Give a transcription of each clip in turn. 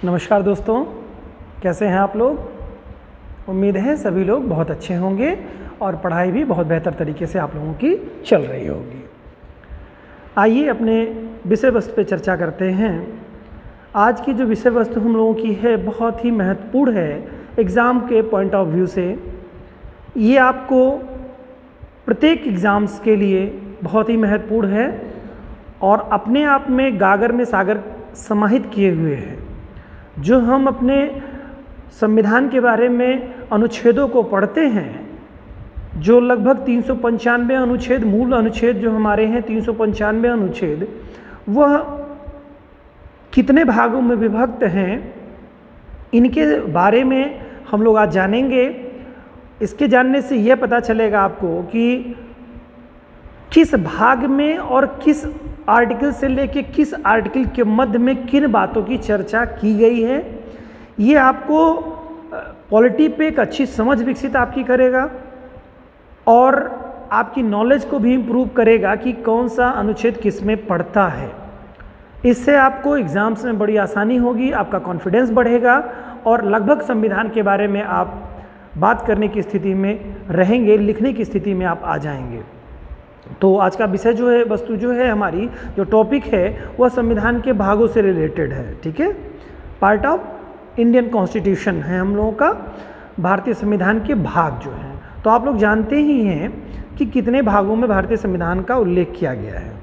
नमस्कार दोस्तों, कैसे हैं आप लोग। उम्मीद है सभी लोग बहुत अच्छे होंगे और पढ़ाई भी बहुत बेहतर तरीके से आप लोगों की चल रही होगी। आइए अपने विषय वस्तु पे चर्चा करते हैं। आज की जो विषय वस्तु हम लोगों की है बहुत ही महत्वपूर्ण है एग्ज़ाम के पॉइंट ऑफ व्यू से। ये आपको प्रत्येक एग्ज़ाम्स के लिए बहुत ही महत्वपूर्ण है और अपने आप में गागर में सागर समाहित किए हुए हैं। जो हम अपने संविधान के बारे में अनुच्छेदों को पढ़ते हैं, जो लगभग 395 अनुच्छेद, मूल अनुच्छेद जो हमारे हैं 395 अनुच्छेद, वह कितने भागों में विभक्त हैं, इनके बारे में हम लोग आज जानेंगे। इसके जानने से यह पता चलेगा आपको कि किस भाग में और किस आर्टिकल से लेके किस आर्टिकल के मध्य में किन बातों की चर्चा की गई है। ये आपको पॉलिटी पे एक अच्छी समझ विकसित आपकी करेगा और आपकी नॉलेज को भी इम्प्रूव करेगा कि कौन सा अनुच्छेद किस में पड़ता है। इससे आपको एग्ज़ाम्स में बड़ी आसानी होगी, आपका कॉन्फिडेंस बढ़ेगा और लगभग संविधान के बारे में आप बात करने की स्थिति में रहेंगे, लिखने की स्थिति में आप आ जाएंगे। तो आज का विषय जो है, वस्तु जो है, हमारी जो टॉपिक है वह संविधान के भागों से रिलेटेड है। ठीक है, पार्ट ऑफ इंडियन कॉन्स्टिट्यूशन है हम लोगों का, भारतीय संविधान के भाग जो हैं। तो आप लोग जानते ही हैं कि कितने भागों में भारतीय संविधान का उल्लेख किया गया है।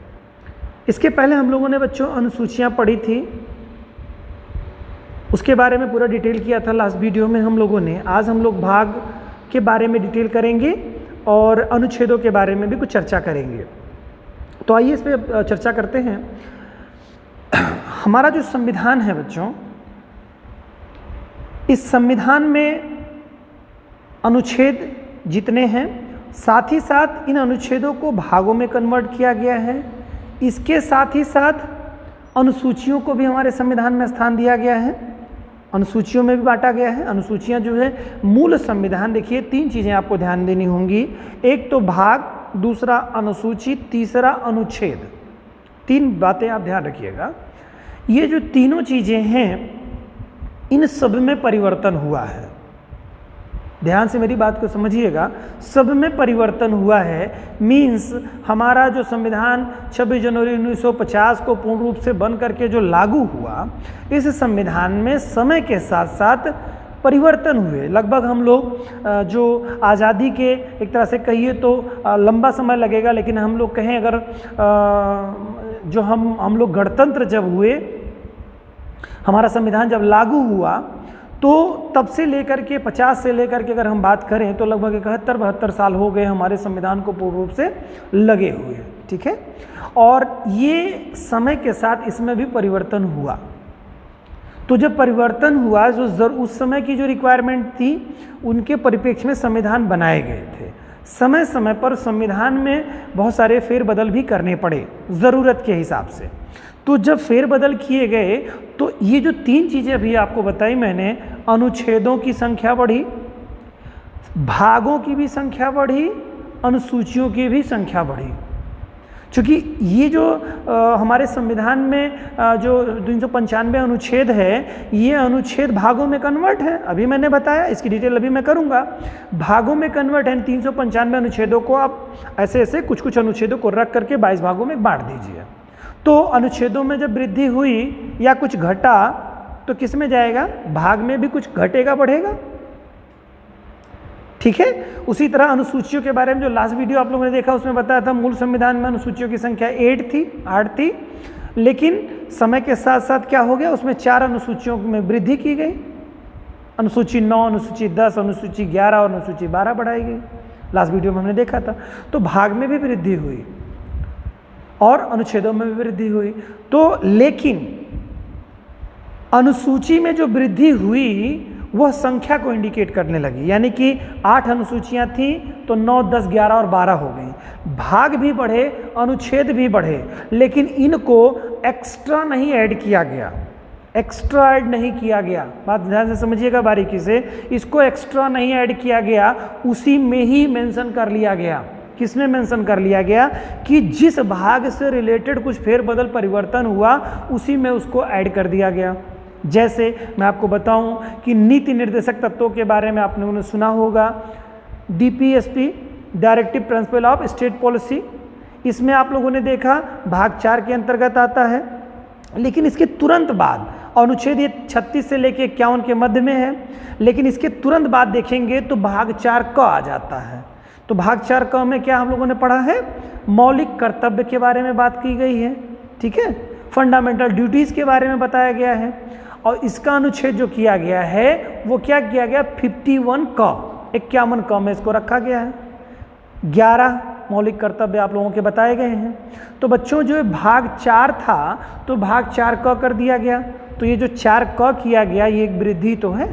इसके पहले हम लोगों ने बच्चों अनुसूचियाँ पढ़ी थी, उसके बारे में पूरा डिटेल किया था लास्ट वीडियो में हम लोगों ने। आज हम लोग भाग के बारे में डिटेल करेंगे और अनुच्छेदों के बारे में भी कुछ चर्चा करेंगे। तो आइए इस पर चर्चा करते हैं। हमारा जो संविधान है बच्चों, इस संविधान में अनुच्छेद जितने हैं, साथ ही साथ इन अनुच्छेदों को भागों में कन्वर्ट किया गया है। इसके साथ ही साथ अनुसूचियों को भी हमारे संविधान में स्थान दिया गया है, अनुसूचियों में भी बांटा गया है। अनुसूचियां जो है मूल संविधान, देखिए 3 चीज़ें आपको ध्यान देनी होंगी। एक तो भाग, दूसरा अनुसूची, तीसरा अनुच्छेद। 3 बातें आप ध्यान रखिएगा। ये जो तीनों चीज़ें हैं, इन सब में परिवर्तन हुआ है। ध्यान से मेरी बात को समझिएगा, सब में परिवर्तन हुआ है। मीन्स हमारा जो संविधान 26 जनवरी 1950 को पूर्ण रूप से बन करके जो लागू हुआ, इस संविधान में समय के साथ साथ परिवर्तन हुए। लगभग हम लोग जो आज़ादी के एक तरह से कहिए तो लंबा समय लगेगा, लेकिन हम लोग कहें अगर जो हम लोग गणतंत्र जब हुए, हमारा संविधान जब लागू हुआ, तो तब से लेकर के 50 से लेकर के अगर हम बात करें तो लगभग 71-72 साल हो गए हमारे संविधान को पूर्ण रूप से लगे हुए। ठीक है, और ये समय के साथ इसमें भी परिवर्तन हुआ। तो जब परिवर्तन हुआ, जो उस समय की जो रिक्वायरमेंट थी, उनके परिप्रेक्ष्य में संविधान बनाए गए थे। समय समय पर संविधान में बहुत सारे फेरबदल भी करने पड़े ज़रूरत के हिसाब से। तो जब फेरबदल किए गए तो ये जो 3 चीज़ें अभी आपको बताई मैंने, अनुच्छेदों की संख्या बढ़ी, भागों की भी संख्या बढ़ी, अनुसूचियों की भी संख्या बढ़ी। क्योंकि ये जो हमारे संविधान में जो 395 अनुच्छेद है, ये अनुच्छेद भागों में कन्वर्ट है। अभी मैंने बताया, इसकी डिटेल अभी मैं करूँगा। भागों में कन्वर्ट है। 395 अनुच्छेदों को आप ऐसे ऐसे कुछ कुछ अनुच्छेदों को रख करके 22 भागों में बांट दीजिए। तो अनुच्छेदों में जब वृद्धि हुई या कुछ घटा तो किस में जाएगा? भाग में भी कुछ घटेगा, बढ़ेगा। ठीक है, उसी तरह अनुसूचियों के बारे में जो लास्ट वीडियो आप लोगों ने देखा, उसमें बताया था मूल संविधान में अनुसूचियों की संख्या 8 थी, लेकिन समय के साथ साथ क्या हो गया, उसमें 4 अनुसूचियों में वृद्धि की गई। अनुसूची 9, अनुसूची 10, अनुसूची 11 और अनुसूची 12 बढ़ाई गई। लास्ट वीडियो में हमने देखा था। तो भाग में भी वृद्धि हुई और अनुच्छेदों में भी वृद्धि हुई। तो लेकिन अनुसूची में जो वृद्धि हुई वह संख्या को इंडिकेट करने लगी, यानी कि 8 अनुसूचियां थी तो 9, 10, 11 और 12 हो गई। भाग भी बढ़े, अनुच्छेद भी बढ़े, लेकिन इनको एक्स्ट्रा नहीं ऐड किया गया, एक्स्ट्रा ऐड नहीं किया गया। बात ध्यान से समझिएगा बारीकी से, इसको एक्स्ट्रा नहीं ऐड किया गया, उसी में ही मेंशन कर लिया गया। किसमें मेंशन कर लिया गया कि जिस भाग से रिलेटेड कुछ फेरबदल परिवर्तन हुआ, उसी में उसको ऐड कर दिया गया। जैसे मैं आपको बताऊं कि नीति निर्देशक तत्वों के बारे में आपने उन्हें सुना होगा, DPSP directive principle of state policy, इसमें आप लोगों ने देखा भाग 4 के अंतर्गत आता है। लेकिन इसके तुरंत बाद अनुच्छेद ये 36 से लेकर 51 के मध्य में है, लेकिन इसके तुरंत बाद देखेंगे तो भाग 4 क आ जाता है। तो भाग 4 क में क्या हम लोगों ने पढ़ा है, मौलिक कर्तव्य के बारे में बात की गई है, ठीक है, फंडामेंटल ड्यूटीज के बारे में बताया गया है। और इसका अनुच्छेद जो किया गया है वो क्या किया गया, 51 क 51 क में इसको रखा गया है। 11 मौलिक कर्तव्य आप लोगों के बताए गए हैं। तो बच्चों जो भाग 4 था तो भाग 4 क कर दिया गया। तो ये जो 4 क किया गया ये एक वृद्धि तो है,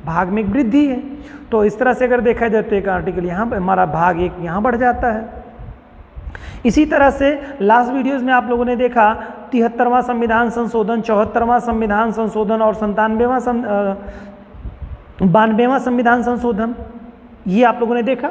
भाग में एक वृद्धि है। तो इस तरह से अगर देखा जाए तो एक आर्टिकल यहाँ हमारा भाग 1 यहाँ बढ़ जाता है। इसी तरह से लास्ट वीडियोस में आप लोगों ने देखा 73वां संविधान संशोधन, 74वां संविधान संशोधन और 92वां संविधान संशोधन, ये आप लोगों ने देखा।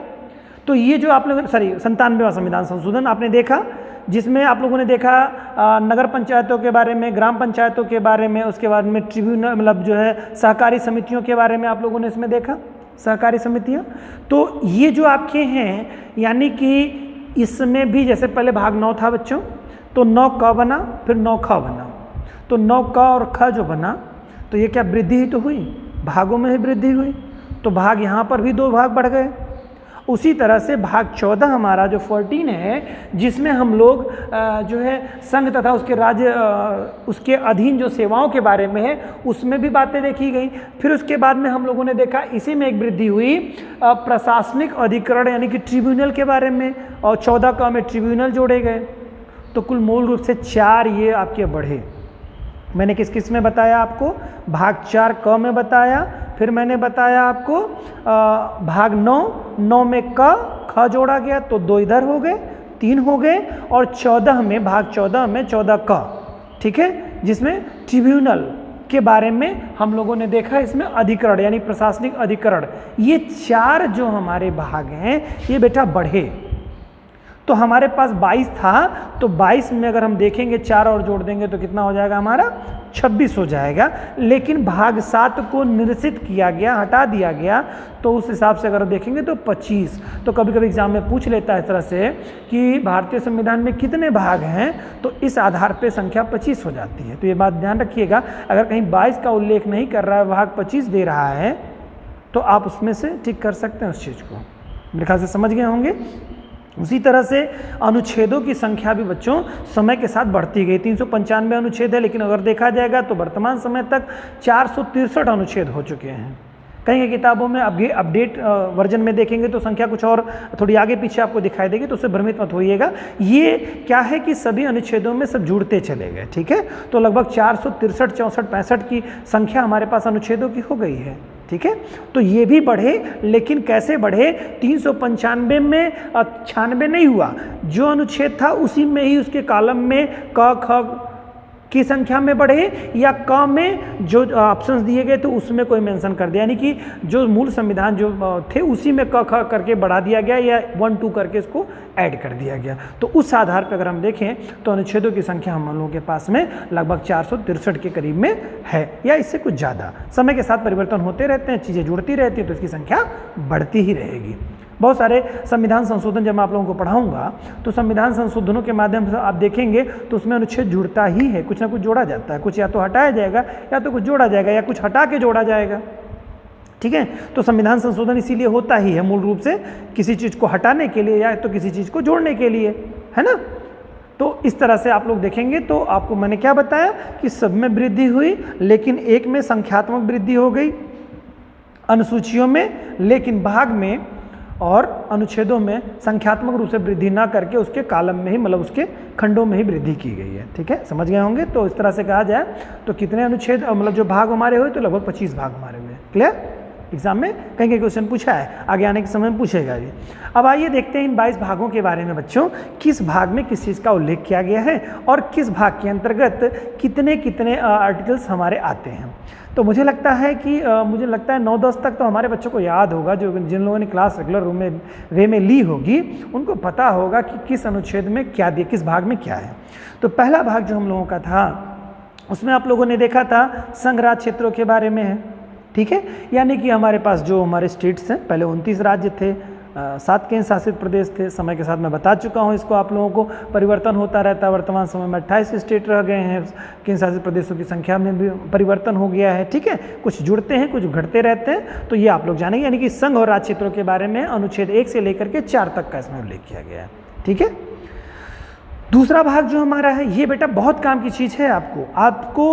तो ये जो आप लोगों ने 97वां संविधान संशोधन आपने देखा, जिसमें आप लोगों ने देखा नगर पंचायतों के बारे में, ग्राम पंचायतों के बारे में, उसके बाद में ट्रिब्यूनल मतलब जो है सहकारी समितियों के बारे में आप लोगों ने इसमें देखा, सहकारी समितियां। तो ये जो आपके हैं यानी कि इसमें भी जैसे पहले भाग 9 था बच्चों, तो 9 क बना, फिर 9 ख बना। तो 9 क और ख जो बना तो ये क्या वृद्धि ही तो हुई, भागों में ही वृद्धि हुई। तो भाग यहाँ पर भी 2 भाग बढ़ गए। उसी तरह से भाग 14 हमारा जो 14 है, जिसमें हम लोग जो है संघ तथा उसके राज्य उसके अधीन जो सेवाओं के बारे में है उसमें भी बातें देखी गई। फिर उसके बाद में हम लोगों ने देखा इसी में एक वृद्धि हुई प्रशासनिक अधिकरण यानी कि ट्रिब्यूनल के बारे में, और 14 क में ट्रिब्यूनल जोड़े गए। तो कुल मूल रूप से 4 ये आपके बढ़े। मैंने किस किस में बताया आपको, भाग 4 क में बताया, फिर मैंने बताया आपको भाग 9 में क ख जोड़ा गया तो 2 इधर हो गए, 3 हो गए, और 14 में भाग 14 में 14 क, ठीक है, जिसमें ट्रिब्यूनल के बारे में हम लोगों ने देखा, इसमें अधिकरण यानी प्रशासनिक अधिकरण। ये 4 जो हमारे भाग हैं ये बेटा बढ़े। तो हमारे पास 22 था, तो 22 में अगर हम देखेंगे 4 और जोड़ देंगे तो कितना हो जाएगा हमारा, 26 हो जाएगा। लेकिन भाग 7 को निरसित किया गया, हटा दिया गया, तो उस हिसाब से अगर देखेंगे तो 25। तो कभी कभी एग्जाम में पूछ लेता है इस तरह से कि भारतीय संविधान में कितने भाग हैं, तो इस आधार पे संख्या 25 हो जाती है। तो ये बात ध्यान रखिएगा, अगर कहीं 22 का उल्लेख नहीं कर रहा है, भाग 25 दे रहा है, तो आप उसमें से टिक कर सकते हैं उस चीज़ को। मेरे ख्याल से समझ गए होंगे। उसी तरह से अनुच्छेदों की संख्या भी बच्चों समय के साथ बढ़ती गई। 395 अनुच्छेद है, लेकिन अगर देखा जाएगा तो वर्तमान समय तक 463 अनुच्छेद हो चुके हैं। कहीं किताबों में अपडेट वर्जन में देखेंगे तो संख्या कुछ और थोड़ी आगे पीछे आपको दिखाई देगी, तो उससे भ्रमित मत होइएगा। ये क्या है कि सभी अनुच्छेदों में सब जुड़ते चले गए, ठीक है। तो लगभग 463, 64, 65 की संख्या हमारे पास अनुच्छेदों की हो गई है, ठीक है। तो ये भी बढ़े, लेकिन कैसे बढ़े, 395 में 96 नहीं हुआ, जो अनुच्छेद था उसी में ही उसके कॉलम में क ख की संख्या में बढ़े, या क में जो ऑप्शंस दिए गए थे उसमें कोई मेंशन कर दिया, यानी कि जो मूल संविधान जो थे उसी में क ख करके बढ़ा दिया गया, या 1 2 करके इसको ऐड कर दिया गया। तो उस आधार पर अगर हम देखें तो अनुच्छेदों की संख्या हम लोगों के पास में लगभग 463 के करीब में है, या इससे कुछ ज़्यादा। समय के साथ परिवर्तन होते रहते हैं, चीज़ें जुड़ती रहती हैं, तो इसकी संख्या बढ़ती ही रहेगी। बहुत सारे संविधान संशोधन जब मैं आप लोगों को पढ़ाऊंगा तो संविधान संशोधनों के माध्यम से आप देखेंगे तो उसमें अनुच्छेद जुड़ता ही है, कुछ ना कुछ जोड़ा जाता है, कुछ या तो हटाया जाएगा या तो कुछ जोड़ा जाएगा, या कुछ हटा के जोड़ा जाएगा, ठीक है। तो संविधान संशोधन इसीलिए होता ही है, मूल रूप से किसी चीज़ को हटाने के लिए या तो किसी चीज़ को जोड़ने के लिए, है ना। तो इस तरह से आप लोग देखेंगे तो आपको मैंने क्या बताया कि सब में वृद्धि हुई, लेकिन एक में संख्यात्मक वृद्धि हो गई अनुसूचियों में, लेकिन भाग में और अनुच्छेदों में संख्यात्मक रूप से वृद्धि ना करके उसके कॉलम में ही मतलब उसके खंडों में ही वृद्धि की गई है, ठीक है। समझ गए होंगे। तो इस तरह से कहा जाए तो कितने अनुच्छेद मतलब जो भाग हमारे हुए, तो लगभग 25 भाग हमारे हुए। क्लियर। एग्जाम में कहीं कहीं क्वेश्चन पूछा है, आगे आने के समय में पूछेगा भी। अब आइए देखते हैं इन 22 भागों के बारे में बच्चों, किस भाग में किस चीज़ का उल्लेख किया गया है और किस भाग के अंतर्गत कितने कितने आर्टिकल्स हमारे आते हैं। तो मुझे लगता है 9-10 तक तो हमारे बच्चों को याद होगा, जो जिन लोगों ने क्लास रेगुलर रूम में वे में ली होगी उनको पता होगा कि किस अनुच्छेद में क्या दिया, किस भाग में क्या है। तो पहला भाग जो हम लोगों का था उसमें आप लोगों ने देखा था संघ राज्य क्षेत्रों के बारे में है, ठीक है। यानी कि हमारे पास जो हमारे स्टेट्स हैं, पहले 29 राज्य थे, 7 केंद्र शासित प्रदेश थे। समय के साथ मैं बता चुका हूँ इसको आप लोगों को, परिवर्तन होता रहता है। वर्तमान समय में 28 स्टेट रह गए हैं, केंद्र शासित प्रदेशों की संख्या में भी परिवर्तन हो गया है, ठीक है। कुछ जुड़ते हैं, कुछ घटते रहते हैं, तो ये आप लोग जानेंगे। यानी कि संघ और राज्य क्षेत्रों के बारे में अनुच्छेद 1 से लेकर के 4 तक का इसमें उल्लेख किया गया है, ठीक है। दूसरा भाग जो हमारा है, ये बेटा बहुत काम की चीज़ है। आपको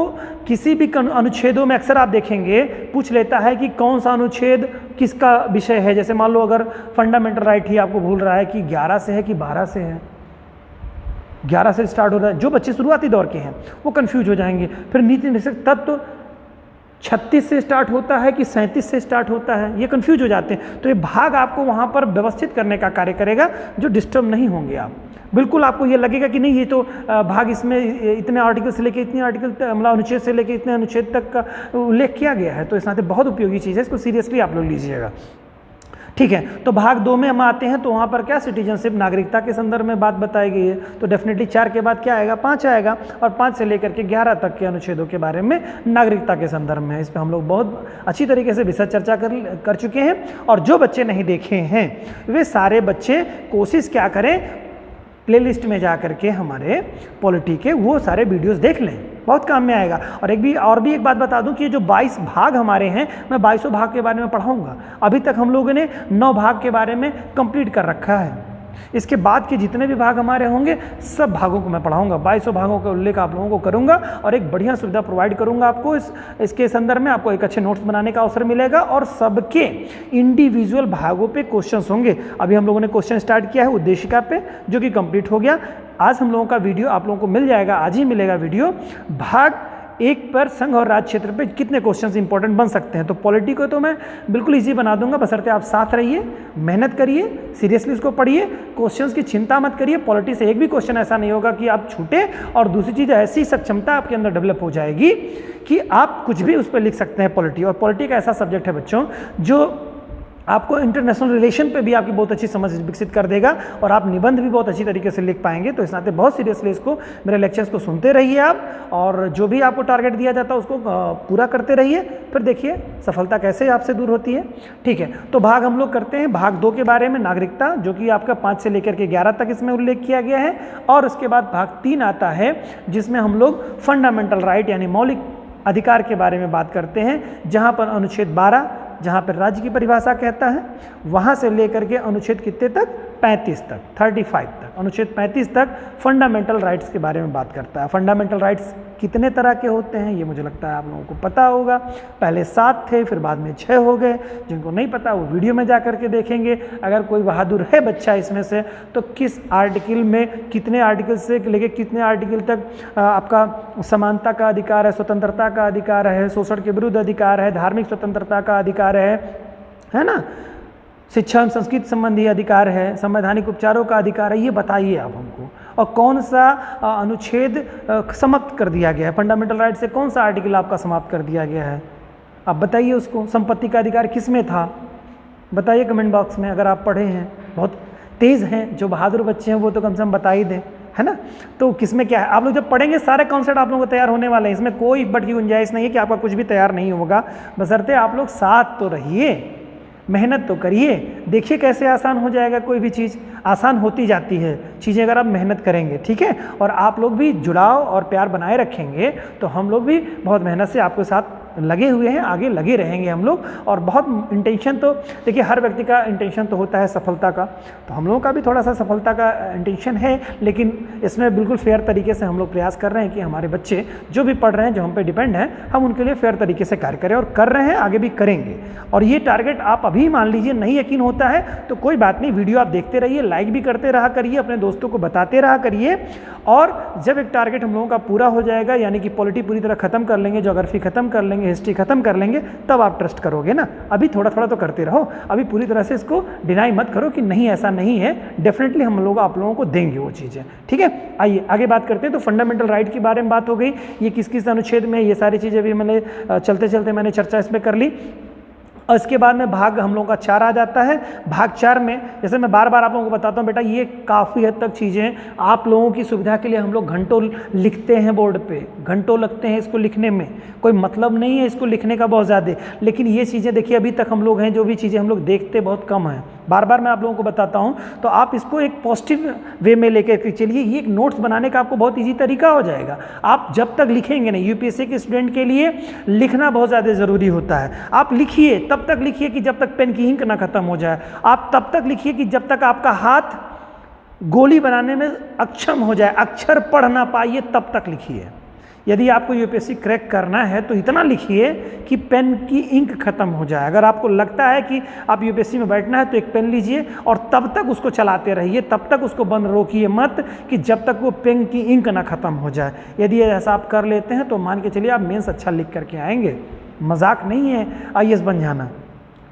किसी भी अनुच्छेदों में अक्सर आप देखेंगे पूछ लेता है कि कौन सा अनुच्छेद किसका विषय है। जैसे मान लो अगर फंडामेंटल राइट ही आपको भूल रहा है कि 11 से है कि 12 से है, 11 से स्टार्ट हो रहा है। जो बच्चे शुरुआती दौर के हैं वो कंफ्यूज हो जाएंगे। फिर नीति निर्देशक तत्व 36 से स्टार्ट होता है कि 37 से स्टार्ट होता है, ये कंफ्यूज हो जाते हैं। तो ये भाग आपको वहाँ पर व्यवस्थित करने का कार्य करेगा, जो डिस्टर्ब नहीं होंगे आप। बिल्कुल आपको ये लगेगा कि नहीं ये तो भाग इसमें इतने आर्टिकल से लेके इतने आर्टिकल मतलब अनुच्छेद से लेके इतने अनुच्छेद तक का उल्लेख किया गया है, तो इस नाते बहुत उपयोगी चीज़ है, इसको सीरियसली आप लोग लीजिएगा, ठीक है। तो भाग 2 में हम आते हैं, तो वहाँ पर क्या सिटीजनशिप नागरिकता के संदर्भ में बात बताई गई है। तो डेफिनेटली 4 के बाद क्या आएगा, 5 आएगा, और 5 से लेकर के 11 तक के अनुच्छेदों के बारे में नागरिकता के संदर्भ में इस पर हम लोग बहुत अच्छी तरीके से विशद चर्चा कर चुके हैं। और जो बच्चे नहीं देखे हैं वे सारे बच्चे कोशिश क्या करें, प्लेलिस्ट में जा करके हमारे पॉलिटी के वो सारे वीडियोस देख लें, बहुत काम में आएगा। और एक बात बता दूं कि जो 22 भाग हमारे हैं, मैं 22 भाग के बारे में पढ़ाऊंगा। अभी तक हम लोगों ने 9 भाग के बारे में कंप्लीट कर रखा है। इसके बाद के जितने भी भाग हमारे होंगे सब भागों को मैं पढ़ाऊंगा, 22 भागों का उल्लेख आप लोगों को करूंगा और एक बढ़िया सुविधा प्रोवाइड करूंगा आपको। इसके संदर्भ में आपको एक अच्छे नोट्स बनाने का अवसर मिलेगा और सबके इंडिविजुअल भागों पे क्वेश्चंस होंगे। अभी हम लोगों ने क्वेश्चन स्टार्ट किया है उद्देशिका पे, जो कि कंप्लीट हो गया। आज हम लोगों का वीडियो आप लोगों को मिल जाएगा, आज ही मिलेगा वीडियो। भाग 1 पर संघ और राज्य क्षेत्र पे कितने क्वेश्चंस इंपॉर्टेंट बन सकते हैं। तो पॉलिटी को तो मैं बिल्कुल इजी बना दूंगा, बशर्ते आप साथ रहिए, मेहनत करिए, सीरियसली उसको पढ़िए, क्वेश्चंस की चिंता मत करिए। पॉलिटी से एक भी क्वेश्चन ऐसा नहीं होगा कि आप छूटे। और दूसरी चीज़, ऐसी सक्षमता आपके अंदर डेवलप हो जाएगी कि आप कुछ भी उस पर लिख सकते हैं पॉलिटी। और पॉलिटी का ऐसा सब्जेक्ट है बच्चों जो आपको इंटरनेशनल रिलेशन पे भी आपकी बहुत अच्छी समझ विकसित कर देगा और आप निबंध भी बहुत अच्छी तरीके से लिख पाएंगे। तो इस नाते बहुत सीरियसली इसको, मेरे लेक्चर्स को सुनते रहिए आप, और जो भी आपको टारगेट दिया जाता है उसको पूरा करते रहिए। फिर देखिए सफलता कैसे आपसे दूर होती है, ठीक है। तो भाग हम लोग करते हैं भाग 2 के बारे में, नागरिकता, जो कि आपका 5 से लेकर के 11 तक इसमें उल्लेख किया गया है। और उसके बाद भाग 3 आता है जिसमें हम लोग फंडामेंटल राइट यानी मौलिक अधिकार के बारे में बात करते हैं, जहाँ पर अनुच्छेद 12 जहाँ पर राज्य की परिभाषा कहता है, वहाँ से लेकर के अनुच्छेद कितने तक, 35 तक, 35 तक, अनुच्छेद 35 तक फंडामेंटल राइट्स के बारे में बात करता है। फंडामेंटल राइट्स कितने तरह के होते हैं ये मुझे लगता है आप लोगों को पता होगा। पहले 7 थे, फिर बाद में 6 हो गए। जिनको नहीं पता वो वीडियो में जा करके देखेंगे। अगर कोई बहादुर है बच्चा इसमें से, तो किस आर्टिकल में कितने आर्टिकल से लेके कितने आर्टिकल तक आपका समानता का अधिकार है, स्वतंत्रता का अधिकार है, शोषण के विरुद्ध अधिकार है, धार्मिक स्वतंत्रता का अधिकार है ना, शिक्षा एवं संस्कृति संबंधी अधिकार है, संवैधानिक उपचारों का अधिकार है, ये बताइए आप हमको। और कौन सा अनुच्छेद समाप्त कर दिया गया है, फंडामेंटल राइट से कौन सा आर्टिकल आपका समाप्त कर दिया गया है, आप बताइए उसको। संपत्ति का अधिकार किस में था, बताइए कमेंट बॉक्स में। अगर आप पढ़े हैं, बहुत तेज़ हैं, जो बहादुर बच्चे हैं वो तो कम से कम बता ही दें, है ना। तो किस में क्या है, आप लोग जब पढ़ेंगे सारे कॉन्सेप्ट आप लोगों को तैयार होने वाले हैं। इसमें कोई बट की गुंजाइश नहीं है कि आपका कुछ भी तैयार नहीं होगा, बशर्ते आप लोग साथ तो रहिए, मेहनत तो करिए। देखिए कैसे आसान हो जाएगा, कोई भी चीज़ आसान होती जाती है चीज़ें अगर आप मेहनत करेंगे, ठीक है। और आप लोग भी जुड़ाव और प्यार बनाए रखेंगे तो हम लोग भी बहुत मेहनत से आपके साथ लगे हुए हैं, आगे लगे रहेंगे हम लोग। और बहुत इंटेंशन तो देखिए, हर व्यक्ति का इंटेंशन तो होता है सफलता का, तो हम लोगों का भी थोड़ा सा सफलता का इंटेंशन है, लेकिन इसमें बिल्कुल फेयर तरीके से हम लोग प्रयास कर रहे हैं कि हमारे बच्चे जो भी पढ़ रहे हैं, जो हम पे डिपेंड हैं, हम उनके लिए फेयर तरीके से कार्य करें, और कर रहे हैं, आगे भी करेंगे। और ये टारगेट आप अभी मान लीजिए नहीं यकीन होता है तो कोई बात नहीं, वीडियो आप देखते रहिए, लाइक भी करते रहा करिए, अपने दोस्तों को बताते रहा करिए। और जब एक टारगेट हम लोगों का पूरा हो जाएगा, यानी कि पॉलिटी पूरी तरह खत्म कर लेंगे, ज्योग्राफी खत्म कर लेंगे, हिस्ट्री खत्म कर लेंगे, तब आप ट्रस्ट करोगे ना। अभी थोड़ा थोड़ा तो करते रहो, अभी पूरी तरह से इसको डिनाई मत करो कि नहीं ऐसा नहीं है। डेफिनेटली हम लोग आप लोगों को देंगे वो चीज़ें, ठीक है। आइए आगे बात करते हैं। तो फंडामेंटल राइट के बारे में बात हो गई, ये किस किस अनुच्छेद में, ये सारी चीज़ें भी मैंने चलते चलते मैंने चर्चा इसमें कर ली। और इसके बाद में भाग हम लोगों का 4 आ जाता है। भाग 4 में जैसे मैं बार बार आप लोगों को बताता हूँ बेटा, ये काफ़ी हद तक चीज़ें आप लोगों की सुविधा के लिए हम लोग घंटों लिखते हैं बोर्ड पे, घंटों लगते हैं इसको लिखने में, कोई मतलब नहीं है इसको लिखने का बहुत ज़्यादा, लेकिन ये चीज़ें देखिए अभी तक हम लोग हैं जो भी चीज़ें हम लोग देखते बहुत कम हैं, बार बार मैं आप लोगों को बताता हूँ, तो आप इसको एक पॉजिटिव वे में लेकर के चलिए। ये एक नोट्स बनाने का आपको बहुत ईजी तरीका हो जाएगा। आप जब तक लिखेंगे नहीं, यूपीएससी के स्टूडेंट के लिए लिखना बहुत ज़्यादा ज़रूरी होता है। आप लिखिए, तब तक लिखिए कि जब तक पेन की इंक ना खत्म हो जाए, आप तब तक लिखिए कि जब तक आपका हाथ गोली बनाने में अक्षम हो जाए, अक्षर पढ़ ना पाइए तब तक लिखिए। यदि आपको यूपीएससी क्रैक करना है तो इतना लिखिए कि पेन की इंक खत्म हो जाए। अगर आपको लगता है कि आप यूपीएससी में बैठना है तो एक पेन लीजिए और तब तक उसको चलाते रहिए, तब तक उसको बंद रोकिए मत कि जब तक वो पेन की इंक ना खत्म हो जाए। यदि ऐसा आप कर लेते हैं तो मान के चलिए आप मेंस अच्छा लिख करके आएंगे। मजाक नहीं है आईएएस बन जाना,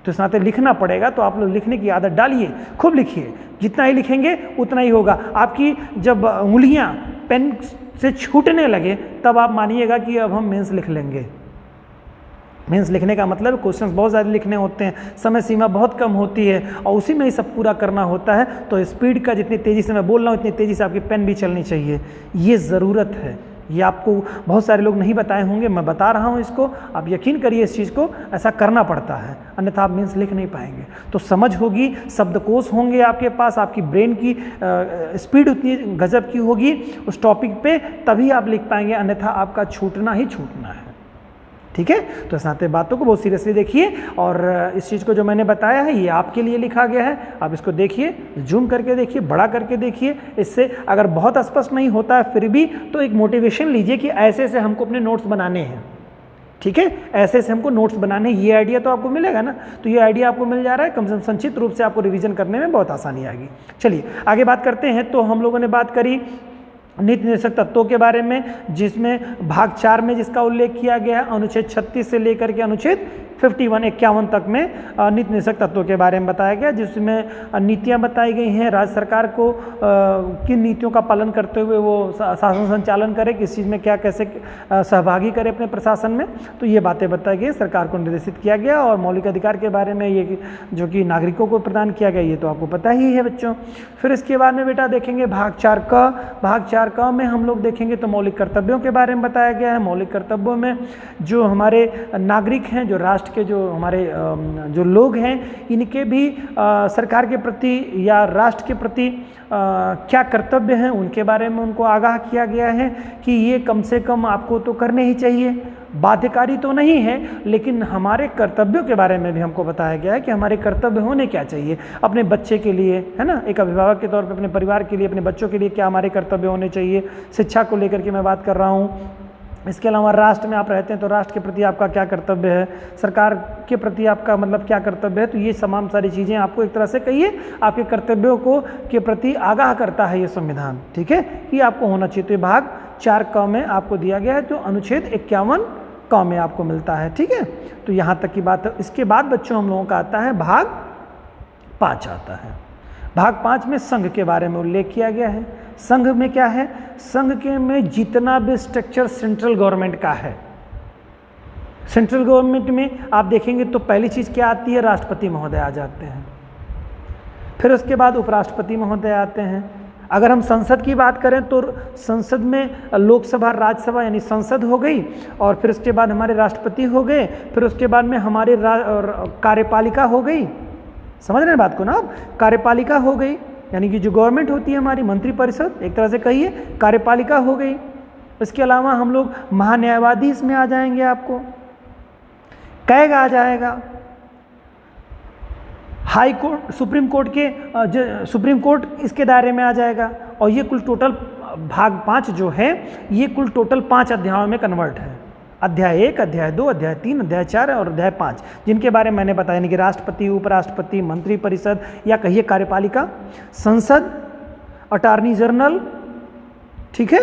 तो इस नाते लिखना पड़ेगा। तो आप लोग लिखने की आदत डालिए, खूब लिखिए, जितना ही लिखेंगे उतना ही होगा। आपकी जब उंगलियां पेन से छूटने लगे तब आप मानिएगा कि अब हम मेंस लिख लेंगे। मेंस लिखने का मतलब क्वेश्चंस बहुत ज़्यादा लिखने होते हैं, समय सीमा बहुत कम होती है और उसी में ही सब पूरा करना होता है। तो स्पीड का जितनी तेज़ी से मैं बोल रहा हूँ, इतनी तेज़ी से आपकी पेन भी चलनी चाहिए, ये ज़रूरत है। ये आपको बहुत सारे लोग नहीं बताए होंगे, मैं बता रहा हूँ इसको, आप यकीन करिए इस चीज़ को, ऐसा करना पड़ता है, अन्यथा आप मीन्स लिख नहीं पाएंगे। तो समझ होगी, शब्दकोश होंगे आपके पास, आपकी ब्रेन की स्पीड उतनी गजब की होगी उस टॉपिक पे, तभी आप लिख पाएंगे, अन्यथा आपका छूटना ही छूटना है। ठीक है, तो इस नाते बातों को बहुत सीरियसली देखिए। और इस चीज़ को जो मैंने बताया है ये आपके लिए लिखा गया है, आप इसको देखिए, जूम करके देखिए, बड़ा करके देखिए। इससे अगर बहुत स्पष्ट नहीं होता है फिर भी तो एक मोटिवेशन लीजिए कि ऐसे से हमको अपने नोट्स बनाने हैं। ठीक है, ऐसे से हमको नोट्स बनाने, ये आइडिया तो आपको मिलेगा ना, तो ये आइडिया आपको मिल जा रहा है, कम से कम संक्षिप्त रूप से आपको रिवीजन करने में बहुत आसानी आएगी। चलिए आगे बात करते हैं। तो हम लोगों ने बात करी नीति निर्देशक तत्वों के बारे में, जिसमें भाग 4 में जिसका उल्लेख किया गया है अनुच्छेद 36 से लेकर के अनुच्छेद 51 तक में नीति निर्देशक तत्वों के बारे में बताया गया, जिसमें नीतियां बताई गई हैं, राज्य सरकार को किन नीतियों का पालन करते हुए वो शासन संचालन करे, किस चीज़ में क्या कैसे सहभागी करे अपने प्रशासन में, तो ये बातें बताई गई, सरकार को निर्देशित किया गया। और मौलिक अधिकार के बारे में ये जो कि नागरिकों को प्रदान किया गया, ये तो आपको पता ही है बच्चों। फिर इसके बाद में बेटा देखेंगे भाग 4 में हम लोग देखेंगे तो मौलिक कर्तव्यों के बारे में बताया गया है। मौलिक कर्तव्यों में जो हमारे नागरिक हैं, जो राष्ट्र के जो हमारे जो लोग हैं, इनके भी सरकार के प्रति या राष्ट्र के प्रति क्या कर्तव्य हैं उनके बारे में उनको आगाह किया गया है कि ये कम से कम आपको तो करने ही चाहिए। बाध्यकारी तो नहीं है, लेकिन हमारे कर्तव्यों के बारे में भी हमको बताया गया है कि हमारे कर्तव्य होने क्या चाहिए अपने बच्चे के लिए, है ना, एक अभिभावक के तौर पे अपने परिवार के लिए, अपने बच्चों के लिए क्या हमारे कर्तव्य होने चाहिए। शिक्षा को लेकर के मैं बात कर रहा हूँ। इसके अलावा राष्ट्र में आप रहते हैं तो राष्ट्र के प्रति आपका क्या कर्तव्य है, सरकार के प्रति आपका मतलब क्या कर्तव्य है। तो ये तमाम सारी चीज़ें आपको एक तरह से कहिए आपके कर्तव्यों को के प्रति आगाह करता है ये संविधान। ठीक है, कि आपको होना चाहिए। तो ये भाग 4 में आपको दिया गया है, जो अनुच्छेद 51 में आपको मिलता है। ठीक है, तो यहाँ तक की बात है। इसके बाद बच्चों हम लोगों का आता है भाग 5 आता है। भाग 5 में संघ के बारे में उल्लेख किया गया है। संघ में क्या है, संघ के में जितना भी स्ट्रक्चर सेंट्रल गवर्नमेंट का है, सेंट्रल गवर्नमेंट में आप देखेंगे तो पहली चीज़ क्या आती है, राष्ट्रपति महोदय आ जाते हैं, फिर उसके बाद उपराष्ट्रपति महोदय आते हैं। अगर हम संसद की बात करें तो संसद में लोकसभा, राज्यसभा यानी संसद हो गई, और फिर उसके बाद हमारे राष्ट्रपति हो गए, फिर उसके बाद में हमारी कार्यपालिका हो गई। समझ रहे हैं बात को ना आप, कार्यपालिका हो गई यानी कि जो गवर्नमेंट होती है हमारी, मंत्रिपरिषद एक तरह से कहिए, कार्यपालिका हो गई। इसके अलावा हम लोग महान्यायवादी इसमें आ जाएंगे, आपको कैग आ जाएगा, हाई कोर्ट, सुप्रीम कोर्ट के सुप्रीम कोर्ट इसके दायरे में आ जाएगा। और ये कुल टोटल भाग 5 जो है ये कुल टोटल 5 अध्यायों में कन्वर्ट है। अध्याय 1, अध्याय 2, अध्याय 3, अध्याय 4 और अध्याय 5, जिनके बारे में मैंने बताया, यानी कि राष्ट्रपति, उपराष्ट्रपति, मंत्रिपरिषद या कहिए कार्यपालिका, संसद, अटॉर्नी जनरल, ठीक है,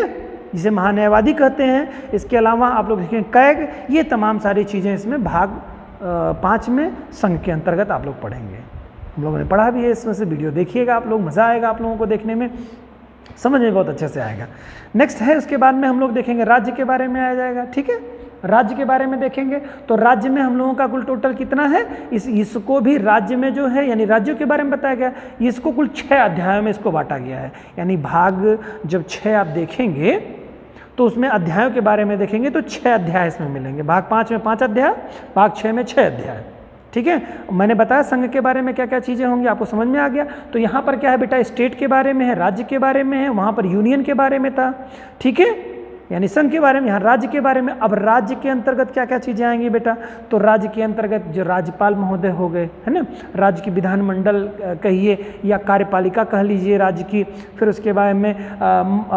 जिसे महान्यायवादी कहते हैं। इसके अलावा आप लोग देखें कैग, ये तमाम सारी चीज़ें इसमें भाग 5 में संघ के अंतर्गत आप लोग पढ़ेंगे। हम लोगों ने पढ़ा भी है, इसमें से वीडियो देखिएगा आप लोग, मज़ा आएगा आप लोगों को देखने में, समझ में बहुत अच्छे से आएगा। नेक्स्ट है, उसके बाद में हम लोग देखेंगे राज्य के बारे में आ जाएगा। ठीक है, राज्य के बारे में देखेंगे तो राज्य में हम लोगों का कुल टोटल कितना है, इसको भी राज्य में जो है यानी राज्यों के बारे में बताया गया, इसको कुल 6 अध्यायों में इसको बांटा गया है। यानी भाग जब 6 आप देखेंगे तो उसमें अध्यायों के बारे में देखेंगे तो 6 अध्याय इसमें मिलेंगे। भाग 5 में 5 अध्याय, भाग 6 में 6 अध्याय। ठीक है, मैंने बताया संघ के बारे में क्या क्या चीज़ें होंगी, आपको समझ में आ गया। तो यहाँ पर क्या है बेटा, स्टेट के बारे में है, राज्य के बारे में है, वहाँ पर यूनियन के बारे में था। ठीक है, यानी संघ के बारे में, यहाँ राज्य के बारे में। अब राज्य के अंतर्गत क्या क्या चीज़ें आएंगी बेटा, तो राज्य के अंतर्गत जो राज्यपाल महोदय हो गए, है ना, राज्य की विधानमंडल कहिए या कार्यपालिका कह लीजिए राज्य की, फिर उसके बारे में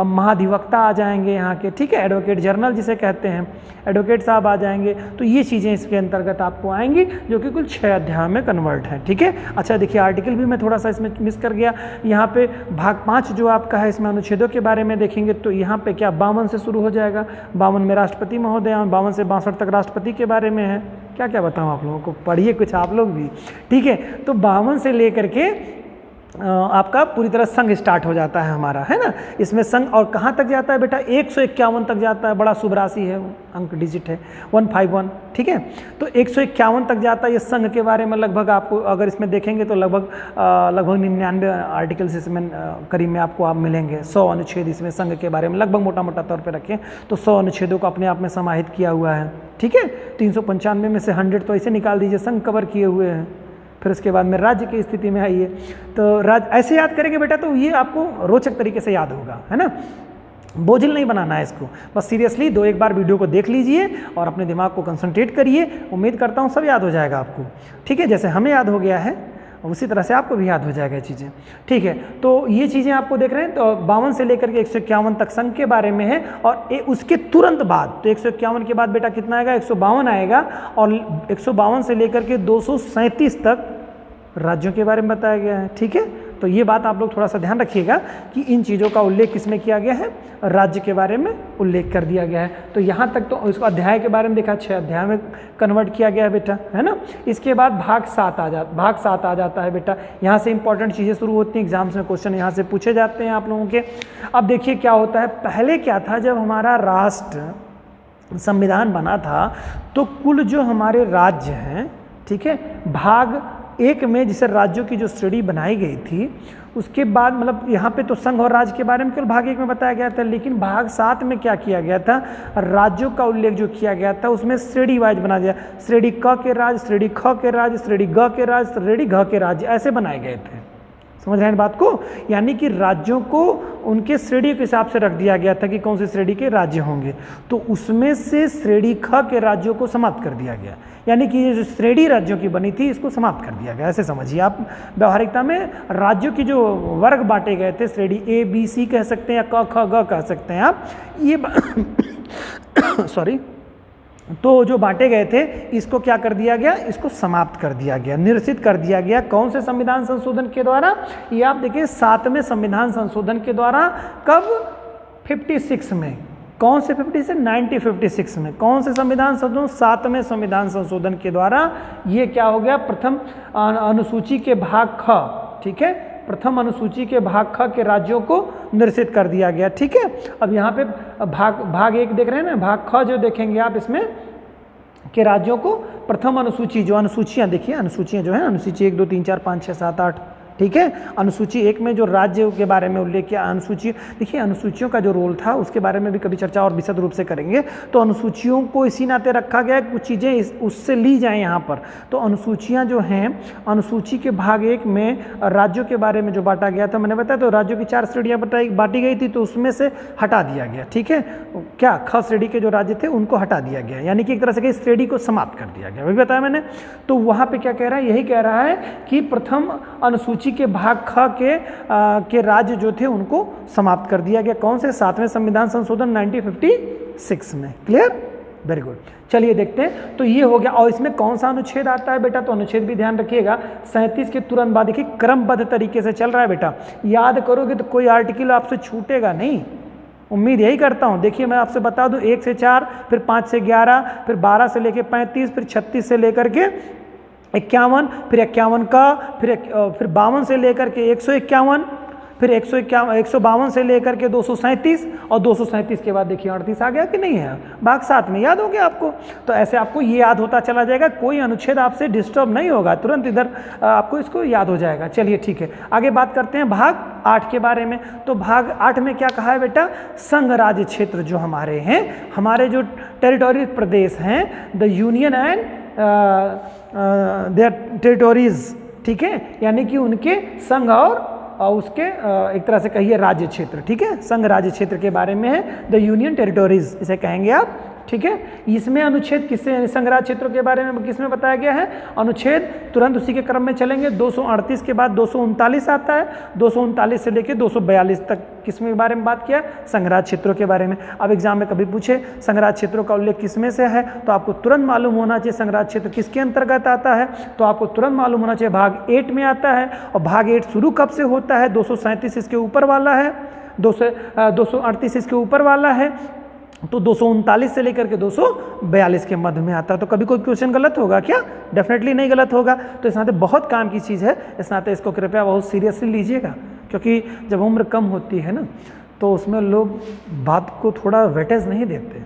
महाधिवक्ता आ जाएंगे यहाँ के, ठीक है, एडवोकेट जनरल जिसे कहते हैं, एडवोकेट साहब आ जाएंगे। तो ये चीज़ें इसके अंतर्गत आपको आएंगी जो कि कुल 6 अध्याय में कन्वर्ट है। ठीक है, अच्छा देखिए आर्टिकल भी मैं थोड़ा सा इसमें मिस कर गया। यहाँ पे भाग 5 जो आपका है इसमें अनुच्छेदों के बारे में देखेंगे तो यहाँ पे क्या 52 से शुरू हो जाएगा, 52 में राष्ट्रपति महोदय, 52 से 62 तक राष्ट्रपति के बारे में है। क्या क्या बताऊँ आप लोगों को, पढ़िए कुछ आप लोग भी। ठीक है, तो 52 से लेकर के आपका पूरी तरह संघ स्टार्ट हो जाता है हमारा, है ना। इसमें संघ और कहाँ तक जाता है बेटा, 151 तक जाता है, बड़ा शुभ राशि है, अंक डिजिट है 151। ठीक है, तो 151 तक जाता है ये संघ के बारे में। लगभग आपको अगर इसमें देखेंगे तो लगभग 99 आर्टिकल्स इसमें करीब में आपको आप मिलेंगे। 100 अनुच्छेद इसमें संघ के बारे में लगभग मोटा मोटा तौर पर रखें तो 100 अनुच्छेदों को अपने आप में समाहित किया हुआ है। ठीक है, 395 में से 100 तो ऐसे निकाल दीजिए संघ कवर किए हुए हैं। फिर उसके बाद में राज्य की स्थिति में आइए तो राज्य ऐसे याद करेंगे बेटा तो ये आपको रोचक तरीके से याद होगा, है ना, बोझिल नहीं बनाना है इसको। बस सीरियसली 2-1 बार वीडियो को देख लीजिए और अपने दिमाग को कंसंट्रेट करिए, उम्मीद करता हूँ सब याद हो जाएगा आपको। ठीक है, जैसे हमें याद हो गया है उसी तरह से आपको भी याद हो जाएगा ये चीज़ें। ठीक है, तो ये चीज़ें आपको देख रहे हैं तो 52 से लेकर के 151 तक संघ के बारे में है। और उसके तुरंत बाद तो 151 के बाद बेटा कितना आएगा, 152 आएगा, और 152 से लेकर के 237 तक राज्यों के बारे में बताया गया है। ठीक है, तो ये बात आप लोग थोड़ा सा ध्यान रखिएगा कि इन चीज़ों का उल्लेख किसमें किया गया है, राज्य के बारे में उल्लेख कर दिया गया है। तो यहाँ तक तो इसको अध्याय के बारे में देखा, 6 अध्याय में कन्वर्ट किया गया है बेटा, है ना। इसके बाद भाग 7 आ जाता है बेटा। यहाँ से इंपॉर्टेंट चीज़ें शुरू होती हैं, एग्जाम्स में क्वेश्चन यहाँ से पूछे जाते हैं आप लोगों के। अब देखिए क्या होता है, पहले क्या था, जब हमारा राष्ट्र संविधान बना था तो कुल जो हमारे राज्य हैं, ठीक है, भाग 1 में जिसे राज्यों की जो श्रेणी बनाई गई थी उसके बाद मतलब यहाँ पे तो संघ और राज्य के बारे में केवल भाग 1 में बताया गया था, लेकिन भाग 7 में क्या किया गया था, राज्यों का उल्लेख जो किया गया था उसमें श्रेणी वाइज बना दिया। श्रेणी क के राज्य, श्रेणी ख के राज्य, श्रेणी ग के राज्य, श्रेणी घ के राज्य, ऐसे बनाए गए थे। समझ रहे हैं बात को, यानी कि राज्यों को उनके श्रेणी के हिसाब से रख दिया गया था कि कौन से श्रेणी के राज्य होंगे। तो उसमें से श्रेणी ख के राज्यों को समाप्त कर दिया गया, यानी कि ये जो श्रेणी राज्यों की बनी थी इसको समाप्त कर दिया गया। ऐसे समझिए आप, व्यावहारिकता में राज्यों की जो वर्ग बांटे गए थे, श्रेणी A B C कह सकते हैं या क ख ग कह सकते हैं आप, ये सॉरी, तो जो बांटे गए थे इसको क्या कर दिया गया, इसको समाप्त कर दिया गया, निरसित कर दिया गया। कौन से संविधान संशोधन के द्वारा, ये आप देखिए 7वें संविधान संशोधन के द्वारा। कब, 56 में। कौन से 56, 1956 में। कौन से संविधान संशोधन, 7वें संविधान संशोधन के द्वारा ये क्या हो गया, प्रथम अनुसूची के भाग ख, ठीक है, प्रथम अनुसूची के भाग ख के राज्यों को निरसित कर दिया गया। ठीक है, अब यहाँ पे भाग 1 देख रहे हैं ना, भाग ख जो देखेंगे आप इसमें के राज्यों को प्रथम अनुसूची, जो अनुसूचियाँ देखिए, अनुसूचियाँ जो है, अनुसूची 1 2 3 4 5 6 7 8, ठीक है, अनुसूची 1 में जो राज्य के बारे में उल्लेख किया, अनुसूची देखिए, अनुसूचियों का जो रोल था उसके बारे में भी कभी चर्चा और विशद रूप से करेंगे। तो अनुसूचियों को इसी नाते रखा गया है, कुछ चीज़ें उससे ली जाएं यहाँ पर। तो अनुसूचियाँ जो हैं, अनुसूची के भाग 1 में राज्यों के बारे में जो बांटा गया था, मैंने बताया तो राज्यों की 4 श्रेणियाँ बांटी गई थी, तो उसमें से हटा दिया गया। ठीक है, क्या ख श्रेणी के जो राज्य थे उनको हटा दिया गया, यानी कि एक तरह से इस श्रेणी को समाप्त कर दिया गया, वही बताया मैंने। तो वहाँ पर क्या कह रहा है, यही कह रहा है कि प्रथम अनुसूची के भाग ख के राज्य जो थे उनको समाप्त कर दिया गया। कौन से, 7वें संविधान संशोधन 1956 में। Clear, very good. चलिए देखते हैं, तो ये हो गया। और इसमें कौन सा अनुच्छेद आता है बेटा, तो अनुच्छेद भी ध्यान रखिएगा, 37 के तुरंत बाद। देखिए क्रमबद्ध तरीके से चल रहा है बेटा, याद करोगे तो कोई आर्टिकल आपसे छूटेगा नहीं, उम्मीद यही करता हूँ। देखिए मैं आपसे बता दूँ, 1 से 4, फिर 5 से 11, फिर 12 से लेकर 35, फिर 36 से लेकर के 51, फिर 51 का, फिर 52 से लेकर के 151, फिर 152 से लेकर के 237 और 237 के बाद देखिए 38 आ गया कि नहीं है, भाग 7 में याद हो गया आपको। तो ऐसे आपको ये याद होता चला जाएगा, कोई अनुच्छेद आपसे डिस्टर्ब नहीं होगा, तुरंत इधर आपको इसको याद हो जाएगा। चलिए ठीक है, आगे बात करते हैं भाग 8 के बारे में। तो भाग 8 में क्या कहा है बेटा, संघ राज्य क्षेत्र जो हमारे हैं, हमारे जो टेरिटोरियल प्रदेश हैं, the union and their territories, ठीक है, यानी कि उनके संघ और उसके एक तरह से कहिए राज्य क्षेत्र, ठीक है, संघ राज्य क्षेत्र के बारे में है, द यूनियन टेरिटोरीज इसे कहेंगे आप, ठीक है। इसमें अनुच्छेद किससे, संघ राज्य क्षेत्रों के बारे में किसमें बताया गया है, अनुच्छेद तुरंत उसी के क्रम में चलेंगे, 238 के बाद 239 आता है, 239 से लेकर 242 तक किसमें बारे में बात किया, संघ राज्य क्षेत्रों के बारे में। अब एग्जाम में कभी पूछे संघ राज्य क्षेत्रों का उल्लेख किसमें से है, तो आपको तुरंत मालूम होना चाहिए संघ राज्य क्षेत्र किसके अंतर्गत आता है, तो आपको तुरंत मालूम होना चाहिए भाग 8 में आता है। और भाग 8 शुरू कब से होता है, 237 इसके ऊपर वाला है, 238 इसके ऊपर वाला है, तो 239 से लेकर के 242 के मध्य में आता है। तो कभी कोई क्वेश्चन गलत होगा क्या, डेफिनेटली नहीं गलत होगा। तो इस नाते बहुत काम की चीज़ है, इस नाते इसको कृपया बहुत सीरियसली लीजिएगा, क्योंकि जब उम्र कम होती है ना तो उसमें लोग बात को थोड़ा वेटेज नहीं देते,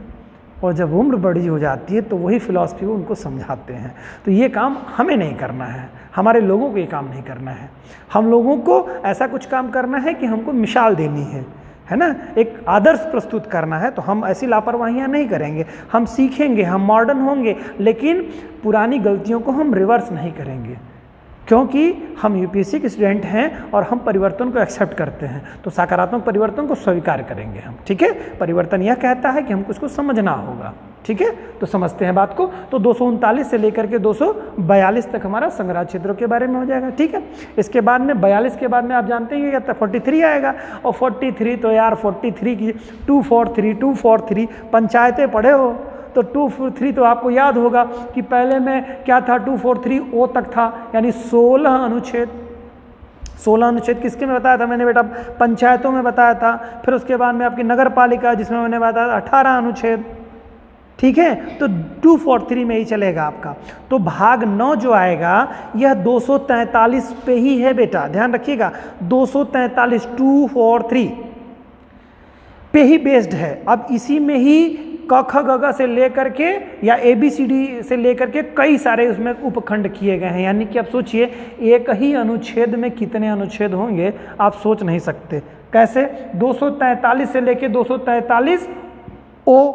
और जब उम्र बड़ी हो जाती है तो वही फिलॉसफी उनको समझाते हैं। तो ये काम हमें नहीं करना है, हमारे लोगों को ये काम नहीं करना है। हम लोगों को ऐसा कुछ काम करना है कि हमको मिसाल देनी है ना, एक आदर्श प्रस्तुत करना है। तो हम ऐसी लापरवाहियां नहीं करेंगे, हम सीखेंगे, हम मॉडर्न होंगे, लेकिन पुरानी गलतियों को हम रिवर्स नहीं करेंगे, क्योंकि हम यूपीएससी के स्टूडेंट हैं और हम परिवर्तन को एक्सेप्ट करते हैं। तो सकारात्मक परिवर्तन को स्वीकार करेंगे हम, ठीक है। परिवर्तन यह कहता है कि हमको इसको समझना होगा, ठीक है। तो समझते हैं बात को। तो 239 से लेकर के 242 तक हमारा संघ राज्य क्षेत्रों के बारे में हो जाएगा, ठीक है। इसके बाद में 42 के बाद में आप जानते हैं कि 43 आएगा, और 43 तो यार 43 की 243 पंचायतें पढ़े हो तो 243 तो आपको याद होगा कि पहले में क्या था, 243 ओ तक था, यानी 16 अनुच्छेद। 16 अनुच्छेद किसके में बताया था मैंने बेटा, पंचायतों में बताया था। फिर उसके बाद में आपकी नगर पालिका जिसमें मैंने बताया था 18 अनुच्छेद, ठीक है। तो 243 में ही चलेगा आपका। तो भाग 9 जो आएगा यह 243 पे ही है बेटा, ध्यान रखिएगा, 243 243 पे ही बेस्ड है। अब इसी में ही क ख ग घ से लेकर के या ABCD से लेकर के कई सारे उसमें उपखंड किए गए हैं, यानी कि आप सोचिए एक ही अनुच्छेद में कितने अनुच्छेद होंगे आप सोच नहीं सकते। कैसे, 243 से लेकर 243 ओ,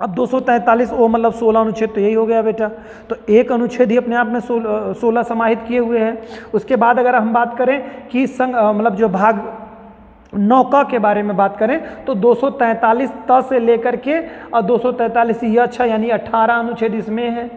अब 243 ओ मतलब 16 अनुच्छेद तो यही हो गया बेटा। तो एक अनुच्छेद ही अपने आप में 16 समाहित किए हुए हैं। उसके बाद अगर हम बात करें कि संघ मतलब जो भाग 9 क के बारे में बात करें तो 243 त से लेकर के और 243 ये अच्छा, यानी 18 अनुच्छेद इसमें है,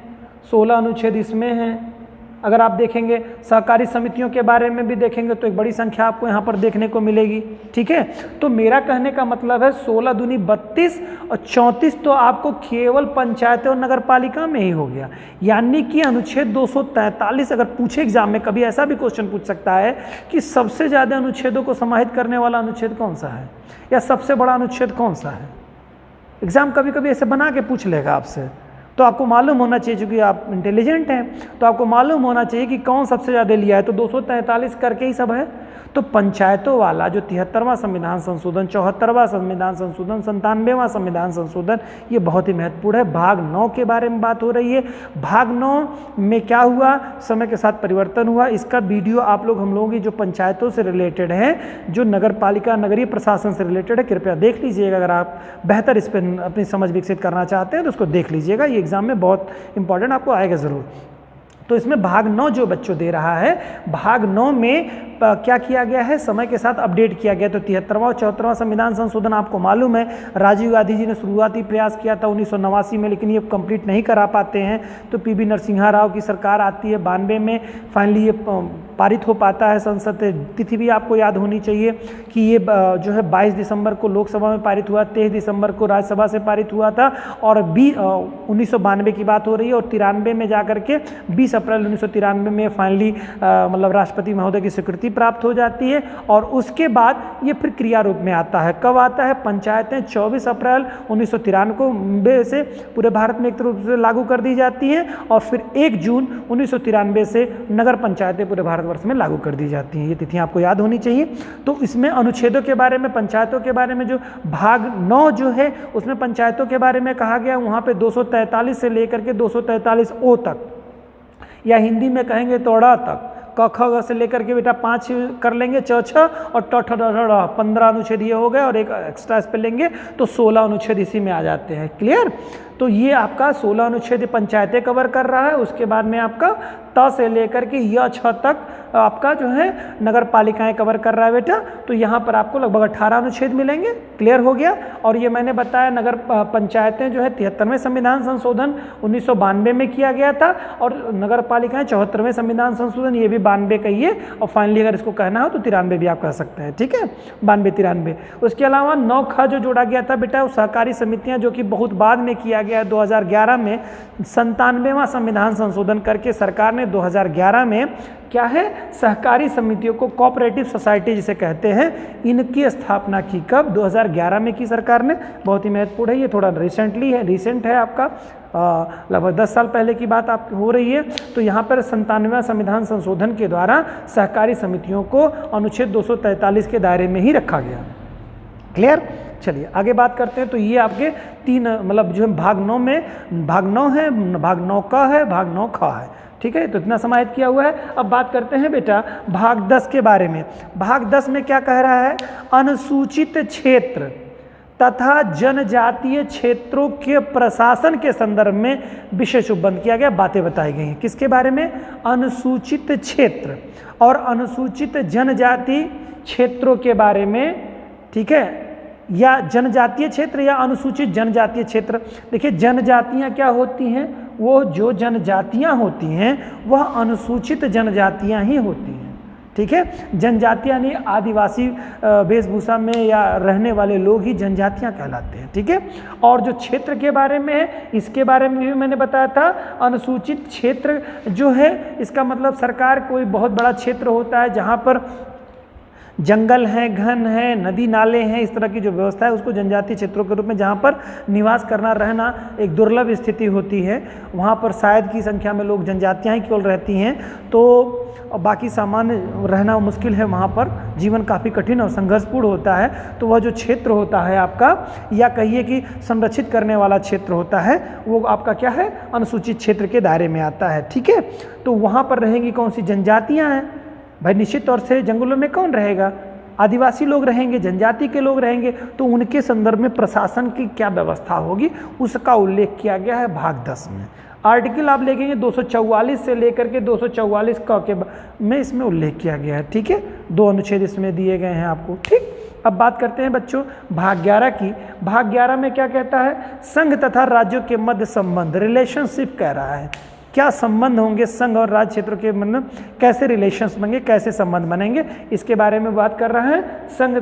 16 अनुच्छेद इसमें है। अगर आप देखेंगे सहकारी समितियों के बारे में भी देखेंगे तो एक बड़ी संख्या आपको यहाँ पर देखने को मिलेगी, ठीक है। तो मेरा कहने का मतलब है 16 दूनी 32 और 34 तो आपको केवल पंचायतें और नगर पालिका में ही हो गया, यानी कि अनुच्छेद 243 अगर पूछे एग्जाम में कभी ऐसा भी क्वेश्चन पूछ सकता है कि सबसे ज़्यादा अनुच्छेदों को समाहित करने वाला अनुच्छेद कौन सा है या सबसे बड़ा अनुच्छेद कौन सा है। एग्जाम कभी कभी ऐसे बना के पूछ लेगा आपसे, तो आपको मालूम होना चाहिए, चूंकि आप इंटेलिजेंट हैं तो आपको मालूम होना चाहिए कि कौन सबसे ज़्यादा लिया है। तो 243 करके ही सब है। तो पंचायतों वाला जो 73वां संविधान संशोधन, 74वां संविधान संशोधन, 97वां संविधान संशोधन, ये बहुत ही महत्वपूर्ण है। भाग 9 के बारे में बात हो रही है। भाग 9 में क्या हुआ, समय के साथ परिवर्तन हुआ। इसका वीडियो आप लोग हम लोगों की जो पंचायतों से रिलेटेड है, जो नगर पालिका नगरीय प्रशासन से रिलेटेड है, कृपया देख लीजिएगा। अगर आप बेहतर इस पर अपनी समझ विकसित करना चाहते हैं तो उसको देख लीजिएगा, ये एग्जाम में बहुत इंपॉर्टेंट आपको आएगा ज़रूर। तो इसमें भाग 9 जो बच्चों दे रहा है, भाग 9 में क्या किया गया है, समय के साथ अपडेट किया गया। तो 73वां और 74वां संविधान संशोधन आपको मालूम है, राजीव गांधी जी ने शुरुआती प्रयास किया था 1989 में, लेकिन ये कंप्लीट नहीं करा पाते हैं। तो PV नरसिम्हा राव की सरकार आती है 92 में, फाइनली ये पारित हो पाता है। संसद तिथि भी आपको याद होनी चाहिए कि ये जो है 22 दिसंबर को लोकसभा में पारित हुआ, 23 दिसंबर को राज्यसभा से पारित हुआ था, और 1992 की बात हो रही है। और 93 में जाकर के 20 अप्रैल 1993 में फाइनली मतलब राष्ट्रपति महोदय की स्वीकृति प्राप्त हो जाती है। और उसके बाद ये फिर क्रिया रूप में आता है। कब आता है, पंचायतें 24 अप्रैल 1993 से पूरे भारत में एक रूप से लागू कर दी जाती हैं, और फिर 1 जून 1993 से नगर पंचायतें पूरे भारत भारतवर्ष में लागू कर दी जाती हैं। ये तिथियां आपको याद होनी चाहिए। तो इसमें अनुच्छेदों के बारे में, पंचायतों के बारे में जो भाग 9 जो है उसमें पंचायतों के बारे में कहा गया, वहाँ पे 243 से लेकर के 243 ओ तक, या हिंदी में कहेंगे तो ड़ तक, क ख ग से लेकर के बेटा 5 कर लेंगे, च छ और ट ठ ड ढ 15 अनुच्छेद ये हो गए, और एक एक्स्ट्रा इस पे लेंगे तो 16 अनुच्छेद इसी में आ जाते हैं। क्लियर? तो ये आपका 16 अनुच्छेद पंचायतें कवर कर रहा है। उसके बाद में आपका त से लेकर के य छ तक आपका जो है नगर पालिकाएं कवर कर रहा है बेटा। तो यहाँ पर आपको लगभग 18 अनुच्छेद मिलेंगे। क्लियर हो गया? और ये मैंने बताया नगर पंचायतें जो है 73वें संविधान संशोधन 1992 में किया गया था, और नगर पालिकाएं 74वें संविधान संशोधन, ये भी 92 का ही है। और फाइनली अगर इसको कहना हो तो 93 भी आप कह सकते हैं। ठीक है, 92-93। उसके अलावा 9 ख जो जोड़ा गया था बेटा, वो सहकारी समितियाँ, जो कि बहुत बाद में किया गया है। 2011 में 97वां संविधान संशोधन करके सरकार ने 2011 में क्या है, सहकारी समितियों को कोऑपरेटिव सोसाइटी जिसे कहते हैं, इनकी स्थापना की। कब? 2011 में की सरकार ने। बहुत ही महत्वपूर्ण है, ये थोड़ा रिसेंटली है, रिसेंट है आपका, लगभग 10 साल पहले की बात आपकी हो रही है। तो यहाँ पर 97वां संविधान संशोधन के द्वारा सहकारी समितियों को अनुच्छेद 243 के दायरे में ही रखा गया। क्लियर? चलिए आगे बात करते हैं। तो ये आपके 3 मतलब जो है भाग 9 में, भाग 9 है, भाग 9 क है, भाग 9 ख है। ठीक है, तो इतना समाहित किया हुआ है। अब बात करते हैं बेटा भाग 10 के बारे में। भाग 10 में क्या कह रहा है? अनुसूचित क्षेत्र तथा जनजातीय क्षेत्रों के प्रशासन के संदर्भ में विशेष उपबंध किया गया, बातें बताई गई हैं। किसके बारे में? अनुसूचित क्षेत्र और अनुसूचित जनजाति क्षेत्रों के बारे में। ठीक है, या जनजातीय क्षेत्र या अनुसूचित जनजातीय क्षेत्र। देखिए जनजातियां क्या होती हैं? वो जो जनजातियां होती हैं वह अनुसूचित जनजातियां ही होती हैं। ठीक है, जनजातियां नहीं, आदिवासी वेशभूषा में या रहने वाले लोग ही जनजातियां कहलाते हैं। ठीक है, और जो क्षेत्र के बारे में है, इसके बारे में भी मैंने बताया था। अनुसूचित क्षेत्र जो है, इसका मतलब सरकार कोई बहुत बड़ा क्षेत्र होता है जहाँ पर जंगल है, घन है, नदी नाले हैं, इस तरह की जो व्यवस्था है उसको जनजातीय क्षेत्रों के रूप में, जहाँ पर निवास करना रहना एक दुर्लभ स्थिति होती है, वहाँ पर शायद की संख्या में लोग जनजातियाँ ही केवल रहती हैं, तो बाकी सामान्य रहना मुश्किल है, वहाँ पर जीवन काफ़ी कठिन और संघर्षपूर्ण होता है। तो वह जो क्षेत्र होता है आपका, या कहिए कि संरक्षित करने वाला क्षेत्र होता है, वो आपका क्या है? अनुसूचित क्षेत्र के दायरे में आता है। ठीक है, तो वहाँ पर रहेंगी कौन सी? जनजातियाँ हैं भाई। निश्चित तौर से जंगलों में कौन रहेगा? आदिवासी लोग रहेंगे, जनजाति के लोग रहेंगे। तो उनके संदर्भ में प्रशासन की क्या व्यवस्था होगी, उसका उल्लेख किया गया है भाग 10 में। आर्टिकल आप लेंगे 244 से लेकर के 244 क के में इसमें उल्लेख किया गया है। ठीक है, 2 अनुच्छेद इसमें दिए गए हैं आपको। ठीक, अब बात करते हैं बच्चों भाग 11 की। भाग 11 में क्या कहता है? संघ तथा राज्यों के मध्य संबंध, रिलेशनशिप कह रहा है। क्या संबंध होंगे संघ और राज्य क्षेत्रों के, मतलब कैसे रिलेशंस बनेंगे, कैसे संबंध बनेंगे, इसके बारे में बात कर रहे हैं। संघ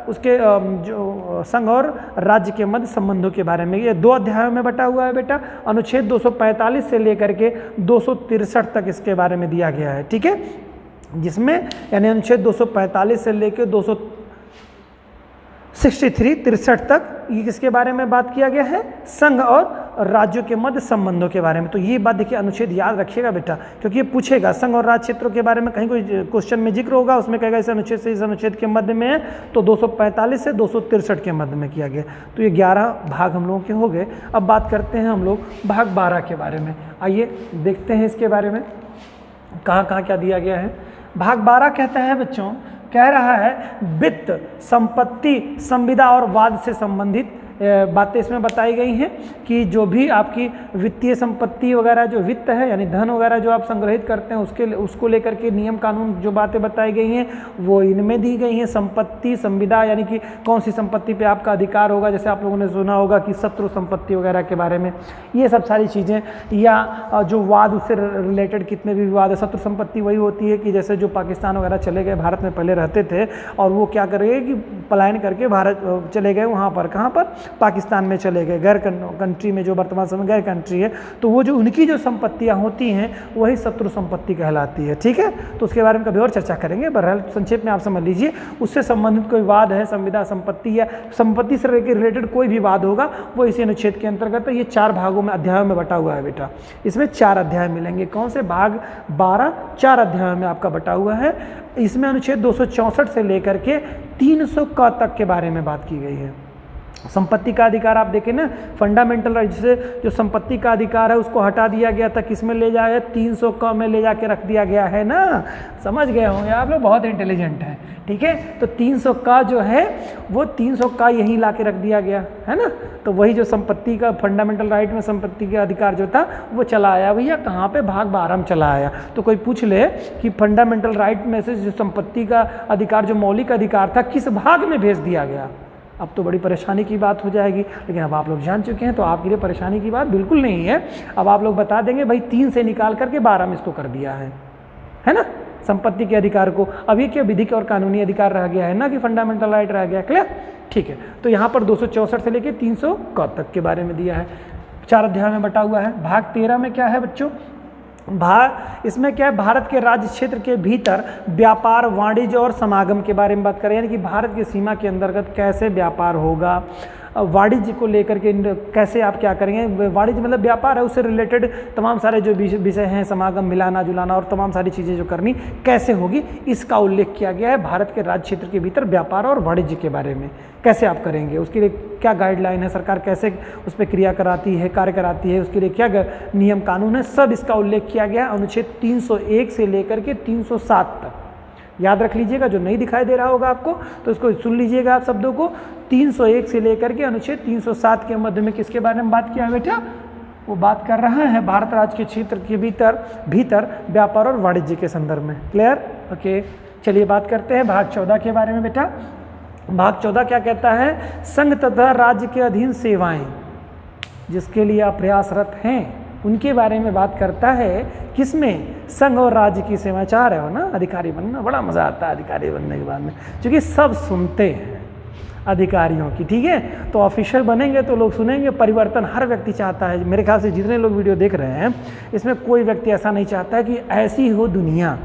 उसके जो संघ और राज्य के मध्य संबंधों के बारे में। ये 2 अध्यायों में बटा हुआ है बेटा। अनुच्छेद 245 से लेकर के 263 तक इसके बारे में दिया गया है। ठीक है, जिसमें यानी अनुच्छेद 245 से लेकर 263 तक ये किसके बारे में बात किया गया है? संघ और राज्यों के मध्य संबंधों के बारे में। तो ये बात देखिए, अनुच्छेद याद रखिएगा बेटा, क्योंकि ये पूछेगा संघ और राज्य क्षेत्रों के बारे में, कहीं कोई क्वेश्चन में जिक्र होगा, उसमें कहेगा इस अनुच्छेद से इस अनुच्छेद के मध्य में है, तो 245 से 263 के मध्य में किया गया। तो ये 11 भाग हम लोगों के हो गए। अब बात करते हैं हम लोग भाग 12 के बारे में। आइए देखते हैं इसके बारे में कहाँ कहाँ क्या दिया गया है। भाग 12 कहता है बच्चों, कह रहा है वित्त, संपत्ति, संविदा और वाद से संबंधित बातें इसमें बताई गई हैं कि जो भी आपकी वित्तीय संपत्ति वगैरह, जो वित्त है यानी धन वगैरह जो आप संग्रहित करते हैं, उसको लेकर के नियम कानून जो बातें बताई गई हैं वो इनमें दी गई हैं। संपत्ति, संविदा यानी कि कौन सी संपत्ति पे आपका अधिकार होगा, जैसे आप लोगों ने सुना होगा कि शत्रु संपत्ति वगैरह के बारे में, ये सब सारी चीज़ें। या जो वाद, उससे रिलेटेड कितने भी विवाद है। शत्रु संपत्ति वही होती है कि जैसे जो पाकिस्तान वगैरह चले गए, भारत में पहले रहते थे और वो क्या करेंगे कि पलायन करके भारत चले गए, वहाँ पर कहाँ पर पाकिस्तान में चले गए, गैर कंट्री में, जो वर्तमान समय गैर कंट्री है, तो वो जो उनकी जो संपत्तियाँ होती हैं वही शत्रु संपत्ति कहलाती है। ठीक है, तो उसके बारे में कभी और चर्चा करेंगे। बहरहाल संक्षेप में आप समझ लीजिए, उससे संबंधित कोई वाद है, संविदा संपत्ति या संपत्ति से रिलेटेड कोई भी वाद होगा वो इसी अनुच्छेद के अंतर्गत है। ये 4 भागों में, अध्यायों में बटा हुआ है बेटा। इसमें 4 अध्याय मिलेंगे। कौन से? भाग 12 4 अध्यायों में आपका बटा हुआ है। इसमें अनुच्छेद 264 से लेकर के 300 क तक के बारे में बात की गई है। संपत्ति का अधिकार आप देखें ना, फंडामेंटल राइट से जो संपत्ति का अधिकार है उसको हटा दिया गया था, किस में ले जाया? 300 क में ले जाके रख दिया गया है ना। समझ गए होंगे आप लोग, बहुत इंटेलिजेंट हैं। ठीक है, तो 300 का जो है वो 300 का यहीं ला के रख दिया गया है ना। तो वही जो संपत्ति का फंडामेंटल राइट में संपत्ति का अधिकार जो था वो चला आया भैया कहाँ पे? भाग 12 में चला आया। तो कोई पूछ ले कि फंडामेंटल राइट में से जो संपत्ति का अधिकार, जो मौलिक अधिकार था, किस भाग में भेज दिया गया? अब तो बड़ी परेशानी की बात हो जाएगी, लेकिन अब आप लोग जान चुके हैं तो आपके लिए परेशानी की बात बिल्कुल नहीं है। अब आप लोग बता देंगे भाई 3 से निकाल करके 12 में इसको कर दिया है ना, संपत्ति के अधिकार को। अब ये क्या विधिक और कानूनी अधिकार रह गया है ना कि फंडामेंटल राइट रह गया। क्लियर? ठीक है, तो यहाँ पर 264 से लेके 300 क तक के बारे में दिया है। 4 अध्याय में बटा हुआ है। भाग 13 में क्या है बच्चों? इसमें क्या है? भारत के राज्य क्षेत्र के भीतर व्यापार, वाणिज्य और समागम के बारे में बात करें, यानी कि भारत की सीमा के अंतर्गत कैसे व्यापार होगा, वाणिज्य को लेकर के कैसे आप क्या करेंगे। वाणिज्य मतलब व्यापार है, उससे रिलेटेड तमाम सारे जो विषय हैं, समागम, मिलाना जुलाना और तमाम सारी चीज़ें जो करनी कैसे होगी, इसका उल्लेख किया गया है। भारत के राज्य क्षेत्र के भीतर व्यापार और वाणिज्य के बारे में कैसे आप करेंगे, उसके लिए क्या गाइडलाइन है, सरकार कैसे उस पर क्रिया कराती है, कार्य कराती है, उसके लिए क्या नियम कानून है, सब इसका उल्लेख किया गया है अनुच्छेद 301 से लेकर के 307 तक। याद रख लीजिएगा, जो नहीं दिखाई दे रहा होगा आपको तो इसको सुन लीजिएगा आप शब्दों को। 301 से लेकर के अनुच्छेद 307 के मध्य में किसके बारे में बात किया है बेटा? वो बात कर रहा है भारत राज्य के क्षेत्र के भीतर व्यापार और वाणिज्य के संदर्भ में। क्लियर? ओके, चलिए बात करते हैं भाग 14 के बारे में बेटा। भाग 14 क्या कहता है? संघ तथा राज्य के अधीन सेवाएं जिसके लिए आप प्रयासरत हैं उनके बारे में बात करता है। किसमें? संघ और राज्य की सेवा। चाह रहे हो ना अधिकारी बनना? बड़ा मज़ा आता है अधिकारी बनने के बाद में, क्योंकि सब सुनते हैं अधिकारियों की। ठीक है, तो ऑफिसर बनेंगे तो लोग सुनेंगे। परिवर्तन हर व्यक्ति चाहता है। मेरे ख्याल से जितने लोग वीडियो देख रहे हैं इसमें कोई व्यक्ति ऐसा नहीं चाहता है कि ऐसी हो दुनिया,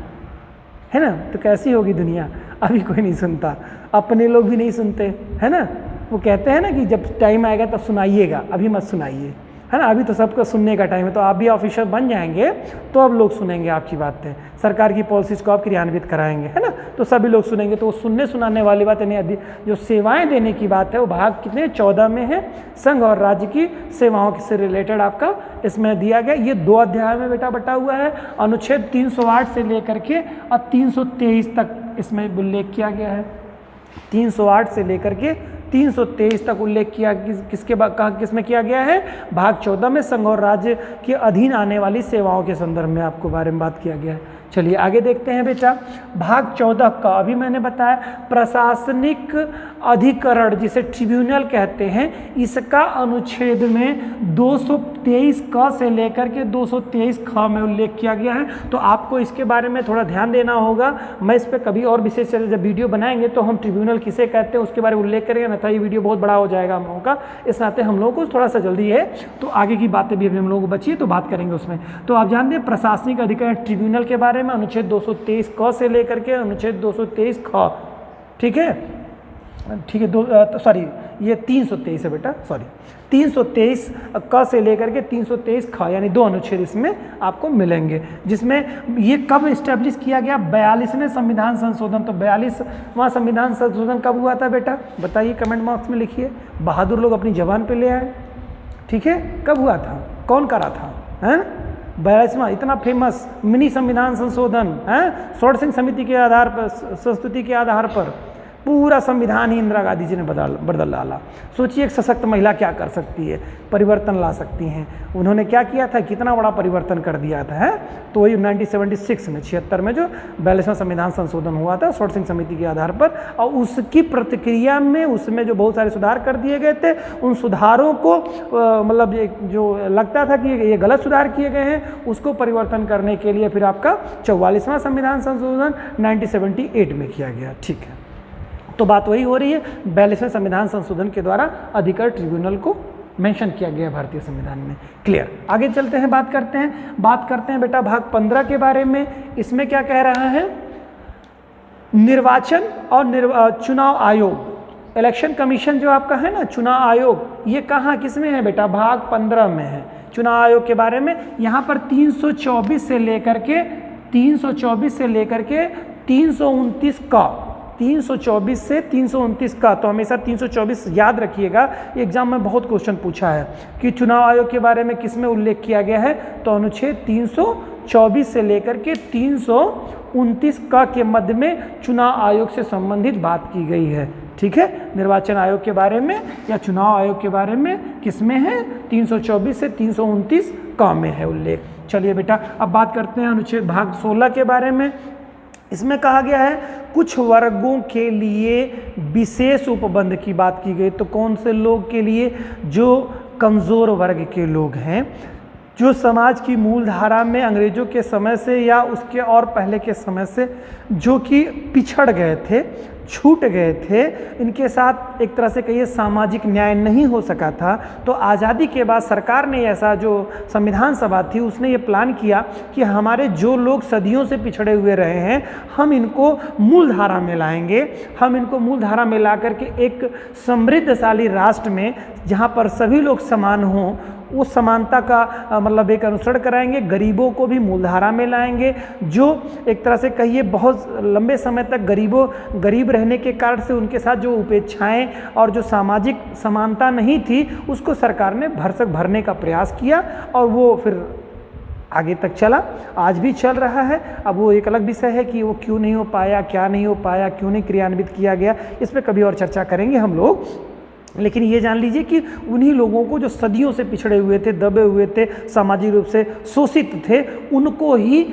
है ना। तो कैसी होगी दुनिया? अभी कोई नहीं सुनता, अपने लोग भी नहीं सुनते, है ना। वो कहते हैं ना कि जब टाइम आएगा तब सुनाइएगा, अभी मत सुनाइए, है ना। अभी तो सबको सुनने का टाइम है। तो आप भी ऑफिसर बन जाएंगे तो अब लोग सुनेंगे आपकी बातें, सरकार की पॉलिसीज को आप क्रियान्वित कराएंगे, है ना। तो सभी लोग सुनेंगे। तो वो सुनने सुनाने वाली बात यानी जो सेवाएं देने की बात है वो भाग कितने? 14 में है। संघ और राज्य की सेवाओं से रिलेटेड आपका इसमें दिया गया। ये 2 अध्याय में बेटा बटा हुआ है। अनुच्छेद 308 से लेकर के और 323 तक इसमें उल्लेख किया गया है। 308 से लेकर के 323 तक उल्लेख किया किसमें किया गया है? भाग 14 में संघ और राज्य के अधीन आने वाली सेवाओं के संदर्भ में आपको बारे में बात किया गया है। चलिए आगे देखते हैं बेटा। भाग 14 का अभी मैंने बताया प्रशासनिक अधिकरण जिसे ट्रिब्यूनल कहते हैं, इसका अनुच्छेद में 223 क से लेकर के 223 ख में उल्लेख किया गया है। तो आपको इसके बारे में थोड़ा ध्यान देना होगा। मैं इस पर कभी और विशेष जब वीडियो बनाएंगे तो हम ट्रिब्यूनल किसे कहते हैं उसके बारे में उल्लेख करेंगे, अन्यथा ये वीडियो बहुत बड़ा हो जाएगा हम लोगों का। इस नाते हम लोगों को थोड़ा सा जल्दी है, तो आगे की बातें भी हम लोगों को बची तो बात करेंगे उसमें। तो आप जानते हैं प्रशासनिक अधिकरण ट्रिब्यूनल के बारे में अनुच्छेद 223 क से लेकर के अनुच्छेद 223 ख। ठीक है, सॉरी ये 323 है बेटा, सॉरी 323 क से लेकर के 323 ख यानी 2 अनुच्छेद इसमें आपको मिलेंगे। जिसमें ये कब इस्टेब्लिश किया गया? 42वें संविधान संशोधन। तो 42वां संविधान संशोधन कब हुआ था बेटा? बताइए, कमेंट बॉक्स में लिखिए। बहादुर लोग अपनी जबान पे ले आए। ठीक है, कब हुआ था? कौन करा था? है 42वां इतना फेमस मिनी संविधान संशोधन है, षोडश समिति के आधार पर, संस्तुति के आधार पर पूरा संविधान ही इंदिरा गांधी जी ने बदल डाला। सोचिए एक सशक्त महिला क्या कर सकती है, परिवर्तन ला सकती हैं। उन्होंने क्या किया था? कितना बड़ा परिवर्तन कर दिया था, है। तो वही 1976 में 76 में जो 42वां संविधान संशोधन हुआ था षोडश समिति के आधार पर, और उसकी प्रतिक्रिया में उसमें जो बहुत सारे सुधार कर दिए गए थे, उन सुधारों को मतलब जो लगता था कि ये गलत सुधार किए गए हैं, उसको परिवर्तन करने के लिए फिर आपका 44वां संविधान संशोधन 1978 में किया गया। ठीक है, तो बात वही हो रही है, 42वें संविधान संशोधन के द्वारा अधिकार ट्रिब्यूनल को मेंशन किया गया है भारतीय संविधान में। क्लियर। आगे चलते हैं, बात करते हैं बेटा भाग 15 के बारे में। इसमें क्या कह रहा है, निर्वाचन और चुनाव आयोग, इलेक्शन कमीशन जो आपका है ना, चुनाव आयोग, ये कहाँ किसमें है बेटा, भाग 15 में है। चुनाव आयोग के बारे में यहाँ पर 324 से लेकर के 329 का, 324 से 329 का, तो हमेशा 324 याद रखिएगा, एग्जाम में बहुत क्वेश्चन पूछा है कि चुनाव आयोग के बारे में किसमें उल्लेख किया गया है, तो अनुच्छेद 324 से लेकर के 329 का के मध्य में चुनाव आयोग से संबंधित बात की गई है। ठीक है, निर्वाचन आयोग के बारे में या चुनाव आयोग के बारे में किसमें है, 324 से 329 का में है उल्लेख। चलिए बेटा, अब बात करते हैं अनुच्छेद भाग 16 के बारे में। इसमें कहा गया है कुछ वर्गों के लिए विशेष उपबंध की बात की गई। तो कौन से लोग के लिए, जो कमज़ोर वर्ग के लोग हैं, जो समाज की मूल धारा में अंग्रेजों के समय से या उसके और पहले के समय से जो कि पिछड़ गए थे, छूट गए थे, इनके साथ एक तरह से कहिए सामाजिक न्याय नहीं हो सका था। तो आज़ादी के बाद सरकार ने ऐसा, जो संविधान सभा थी उसने ये प्लान किया कि हमारे जो लोग सदियों से पिछड़े हुए रहे हैं, हम इनको मूल धारा में लाएंगे, हम इनको मूल धारा में ला करके एक समृद्धशाली राष्ट्र में, जहाँ पर सभी लोग समान हों, उस समानता का मतलब एक अनुसरण कराएंगे, गरीबों को भी मूलधारा में लाएंगे, जो एक तरह से कहिए बहुत लंबे समय तक गरीब रहने के कारण से उनके साथ जो उपेक्षाएं और जो सामाजिक समानता नहीं थी, उसको सरकार ने भरसक भरने का प्रयास किया और वो फिर आगे तक चला, आज भी चल रहा है। अब वो एक अलग विषय है कि वो क्यों नहीं हो पाया, क्या नहीं हो पाया, क्यों नहीं क्रियान्वित किया गया, इस पर कभी और चर्चा करेंगे हम लोग। लेकिन ये जान लीजिए कि उन्हीं लोगों को जो सदियों से पिछड़े हुए थे, दबे हुए थे, सामाजिक रूप से शोषित थे, उनको ही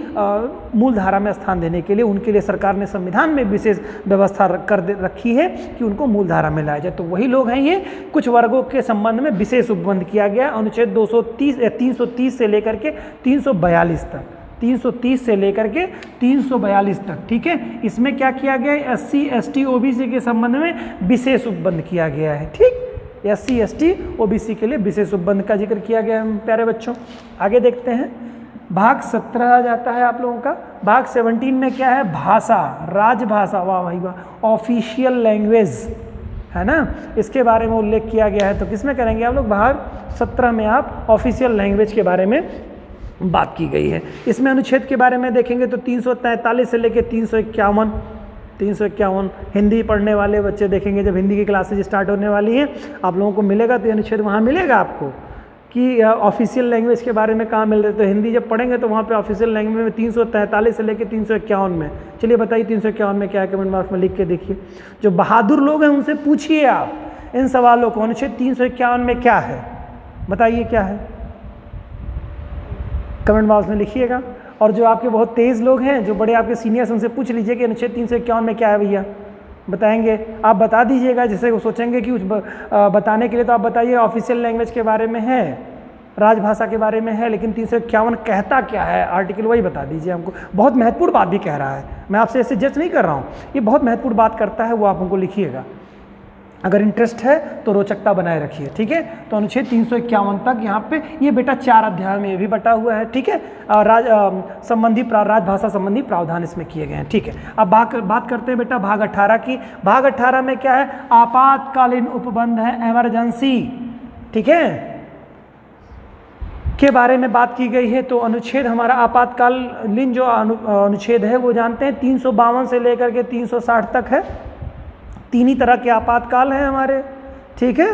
मूल धारा में स्थान देने के लिए उनके लिए सरकार ने संविधान में विशेष व्यवस्था रखी है कि उनको मूल धारा में लाया जाए। तो वही लोग हैं ये। कुछ वर्गों के संबंध में विशेष उपबंध किया गया अनुच्छेद 330 से लेकर के 342 तक, 330 से लेकर के 342 तक। ठीक है, इसमें क्या किया गया है, SC ST OBC के संबंध में विशेष उपबंध किया गया है। ठीक, SC ST OBC के लिए विशेष उपबंध का जिक्र किया गया है प्यारे बच्चों। आगे देखते हैं, भाग 17 आ जाता है आप लोगों का। भाग 17 में क्या है, भाषा, राजभाषा, वाह भाई वाह, ऑफिशियल लैंग्वेज है ना, इसके बारे में उल्लेख किया गया है। तो किसमें करेंगे आप लोग, भाग 17 में आप ऑफिशियल लैंग्वेज के बारे में बात की गई है। इसमें अनुच्छेद के बारे में देखेंगे तो 343 से लेकर 351 हिंदी पढ़ने वाले बच्चे देखेंगे, जब हिंदी की क्लासेज स्टार्ट होने वाली हैं आप लोगों को मिलेगा, तो ये अनुच्छेद वहाँ मिलेगा आपको कि ऑफिशियल लैंग्वेज के बारे में कहाँ मिल रहे। तो हिंदी जब पढ़ेंगे तो वहाँ पे ऑफिशियल लैंग्वेज में 343 से लेकर 351 में। चलिए बताइए 351 में क्या है, कमेंट बॉक्स में लिख के देखिए। जो बहादुर लोग हैं उनसे पूछिए आप इन सवालों को, अनुच्छेद 351 में क्या है, बताइए क्या है, कमेंट बॉक्स में लिखिएगा। और जो आपके बहुत तेज़ लोग हैं, जो बड़े आपके सीनियर्स, उनसे पूछ लीजिए कि अनुच्छेद 351 में क्या है भैया, बताएंगे। आप बता दीजिएगा, जैसे वो सोचेंगे कि बताने के लिए तो आप बताइए ऑफिशियल लैंग्वेज के बारे में है, राजभाषा के बारे में है, लेकिन 351 कहता क्या है, आर्टिकल वही बता दीजिए हमको। बहुत महत्वपूर्ण बात भी कह रहा है, मैं आपसे ऐसे जज नहीं कर रहा हूँ, ये बहुत महत्वपूर्ण बात करता है, वो आप हमको लिखिएगा। अगर इंटरेस्ट है तो रोचकता बनाए रखिए। ठीक है, तो अनुच्छेद 351 तक यहाँ पे ये बेटा 4 अध्याय में ये भी बटा हुआ है। ठीक है, राजभाषा संबंधी प्रावधान इसमें किए गए हैं। ठीक है, अब बात करते हैं बेटा भाग 18 की। भाग 18 में क्या है, आपातकालीन उपबंध है, इमरजेंसी, ठीक है, के बारे में बात की गई है। तो अनुच्छेद हमारा आपातकालीन जो अनुच्छेद है वो जानते हैं 352 से लेकर के 360 तक है। 3 ही तरह के आपातकाल हैं हमारे। ठीक है,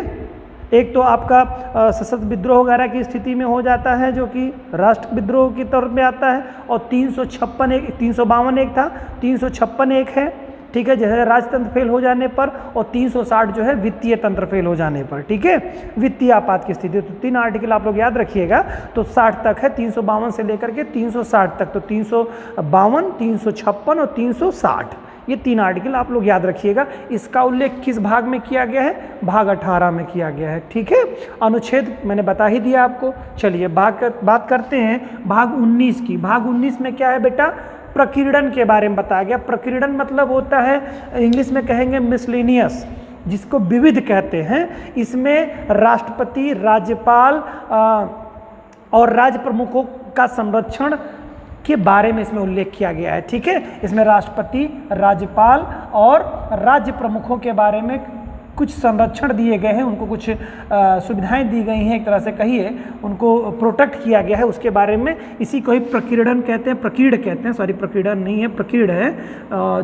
एक तो आपका सशस्त्र विद्रोह वगैरह की स्थिति में हो जाता है, जो कि राष्ट्र विद्रोह की तौर पे आता है, और 352 एक था, 356 एक है। ठीक है, जैसे राजतंत्र फेल हो जाने पर, और 360 जो है वित्तीय तंत्र फेल हो जाने पर। ठीक है, वित्तीय आपात की स्थिति। तो 3 आर्टिकल आप लोग याद रखिएगा। तो 60 तक है, 352 से लेकर के 360 तक। तो 352, 356 और 360, ये 3 आर्टिकल आप लोग याद रखिएगा। इसका उल्लेख किस भाग में किया गया है, भाग 18 में किया गया है। ठीक है, अनुच्छेद मैंने बता ही दिया आपको। चलिए बात करते हैं भाग 19 की। भाग 19 में क्या है बेटा, प्रकीर्णन के बारे में बताया गया। प्रकीर्णन मतलब होता है, इंग्लिश में कहेंगे मिसलेनियस, जिसको विविध कहते हैं। इसमें राष्ट्रपति, राज्यपाल और राज्य प्रमुखों का संरक्षण के बारे में इसमें उल्लेख किया गया है। ठीक है, इसमें राष्ट्रपति, राज्यपाल और राज्य प्रमुखों के बारे में कुछ संरक्षण दिए गए हैं, उनको कुछ सुविधाएं दी गई हैं, एक तरह से कहिए उनको प्रोटेक्ट किया गया है, उसके बारे में इसी को ही प्रकीर्णन कहते हैं, प्रकीर्ण कहते हैं, सॉरी प्रकीर्णन नहीं है, प्रकीर्ण है,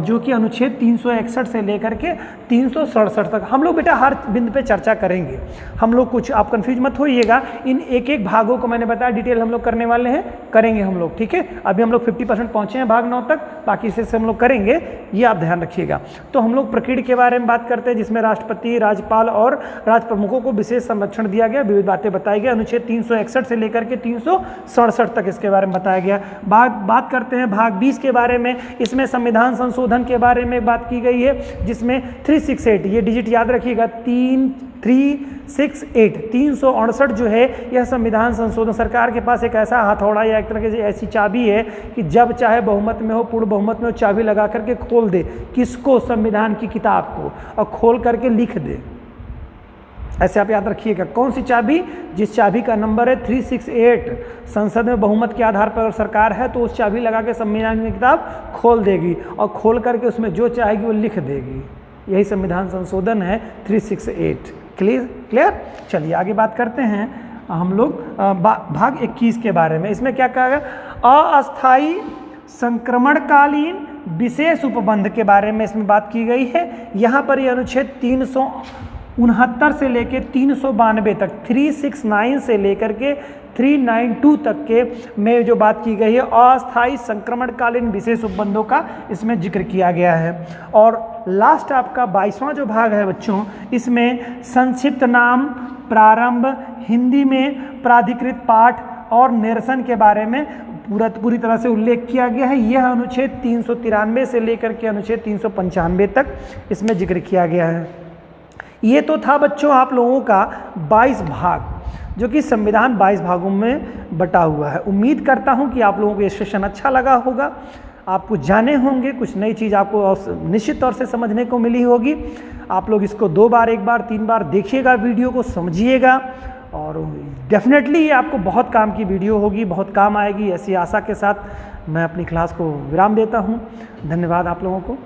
जो कि अनुच्छेद 361 से लेकर के 367 तक हम लोग बेटा हर बिंदु पे चर्चा करेंगे। हम लोग कुछ, आप कंफ्यूज मत होइएगा, इन एक एक भागों को मैंने बताया डिटेल हम लोग करने वाले हैं, करेंगे हम लोग। ठीक है, अभी हम लोग 50% पहुँचे हैं भाग 9 तक, बाकी से हम लोग करेंगे, ये आप ध्यान रखिएगा। तो हम लोग प्रकीर्ण के बारे में बात करते हैं, जिसमें राष्ट्रपति, राज्यपाल और राज्य प्रमुखों को विशेष संरक्षण दिया गया, विविध बातें बताई गई। अनुच्छेद 361 से लेकर के 367 तक इसके बारे में बताया गया। बात करते हैं भाग 20 के बारे में। इसमें संविधान संशोधन के बारे में बात की गई है, जिसमें 368, ये डिजिट याद रखिएगा, 368 जो है, यह संविधान संशोधन सरकार के पास एक ऐसा हथौड़ा या एक तरह की ऐसी चाबी है कि जब चाहे बहुमत में हो, पूर्ण बहुमत में हो, चाबी लगा करके खोल दे किसको, संविधान की किताब को, और खोल करके लिख दे। ऐसे आप याद रखिएगा। कौन सी चाबी? जिस चाबी का नंबर है 368। संसद में बहुमत के आधार पर सरकार है तो उस चाबी लगा के संविधान की किताब खोल देगी और खोल करके उसमें जो चाहेगी वो लिख देगी। यही संविधान संशोधन है 368। क्लियर? चलिए आगे बात करते हैं हम लोग भाग 21 के बारे में। इसमें क्या कहा गया? अस्थायी संक्रमणकालीन विशेष उपबंध के बारे में इसमें बात की गई है। यहाँ पर ये अनुच्छेद 369 से लेकर 392 तक, 369 से लेकर के 392 तक के में जो बात की गई है, अस्थायी संक्रमणकालीन विशेष उपबंधों का इसमें जिक्र किया गया है। और लास्ट आपका 22वां जो भाग है बच्चों, इसमें संक्षिप्त नाम, प्रारंभ, हिंदी में प्राधिकृत पाठ और निरसन के बारे में पूरी तरह से उल्लेख किया गया है। यह अनुच्छेद 393 से लेकर के अनुच्छेद 395 तक इसमें जिक्र किया गया है। ये तो था बच्चों आप लोगों का 22 भाग, जो कि संविधान 22 भागों में बटा हुआ है। उम्मीद करता हूँ कि आप लोगों को ये सेशन अच्छा लगा होगा, आप कुछ जाने होंगे, कुछ नई चीज़ आपको निश्चित तौर से समझने को मिली होगी। आप लोग इसको 2 बार, 1 बार, 3 बार देखिएगा, वीडियो को समझिएगा, और डेफिनेटली ये आपको बहुत काम की वीडियो होगी, बहुत काम आएगी। ऐसी आशा के साथ मैं अपनी क्लास को विराम देता हूँ। धन्यवाद आप लोगों को।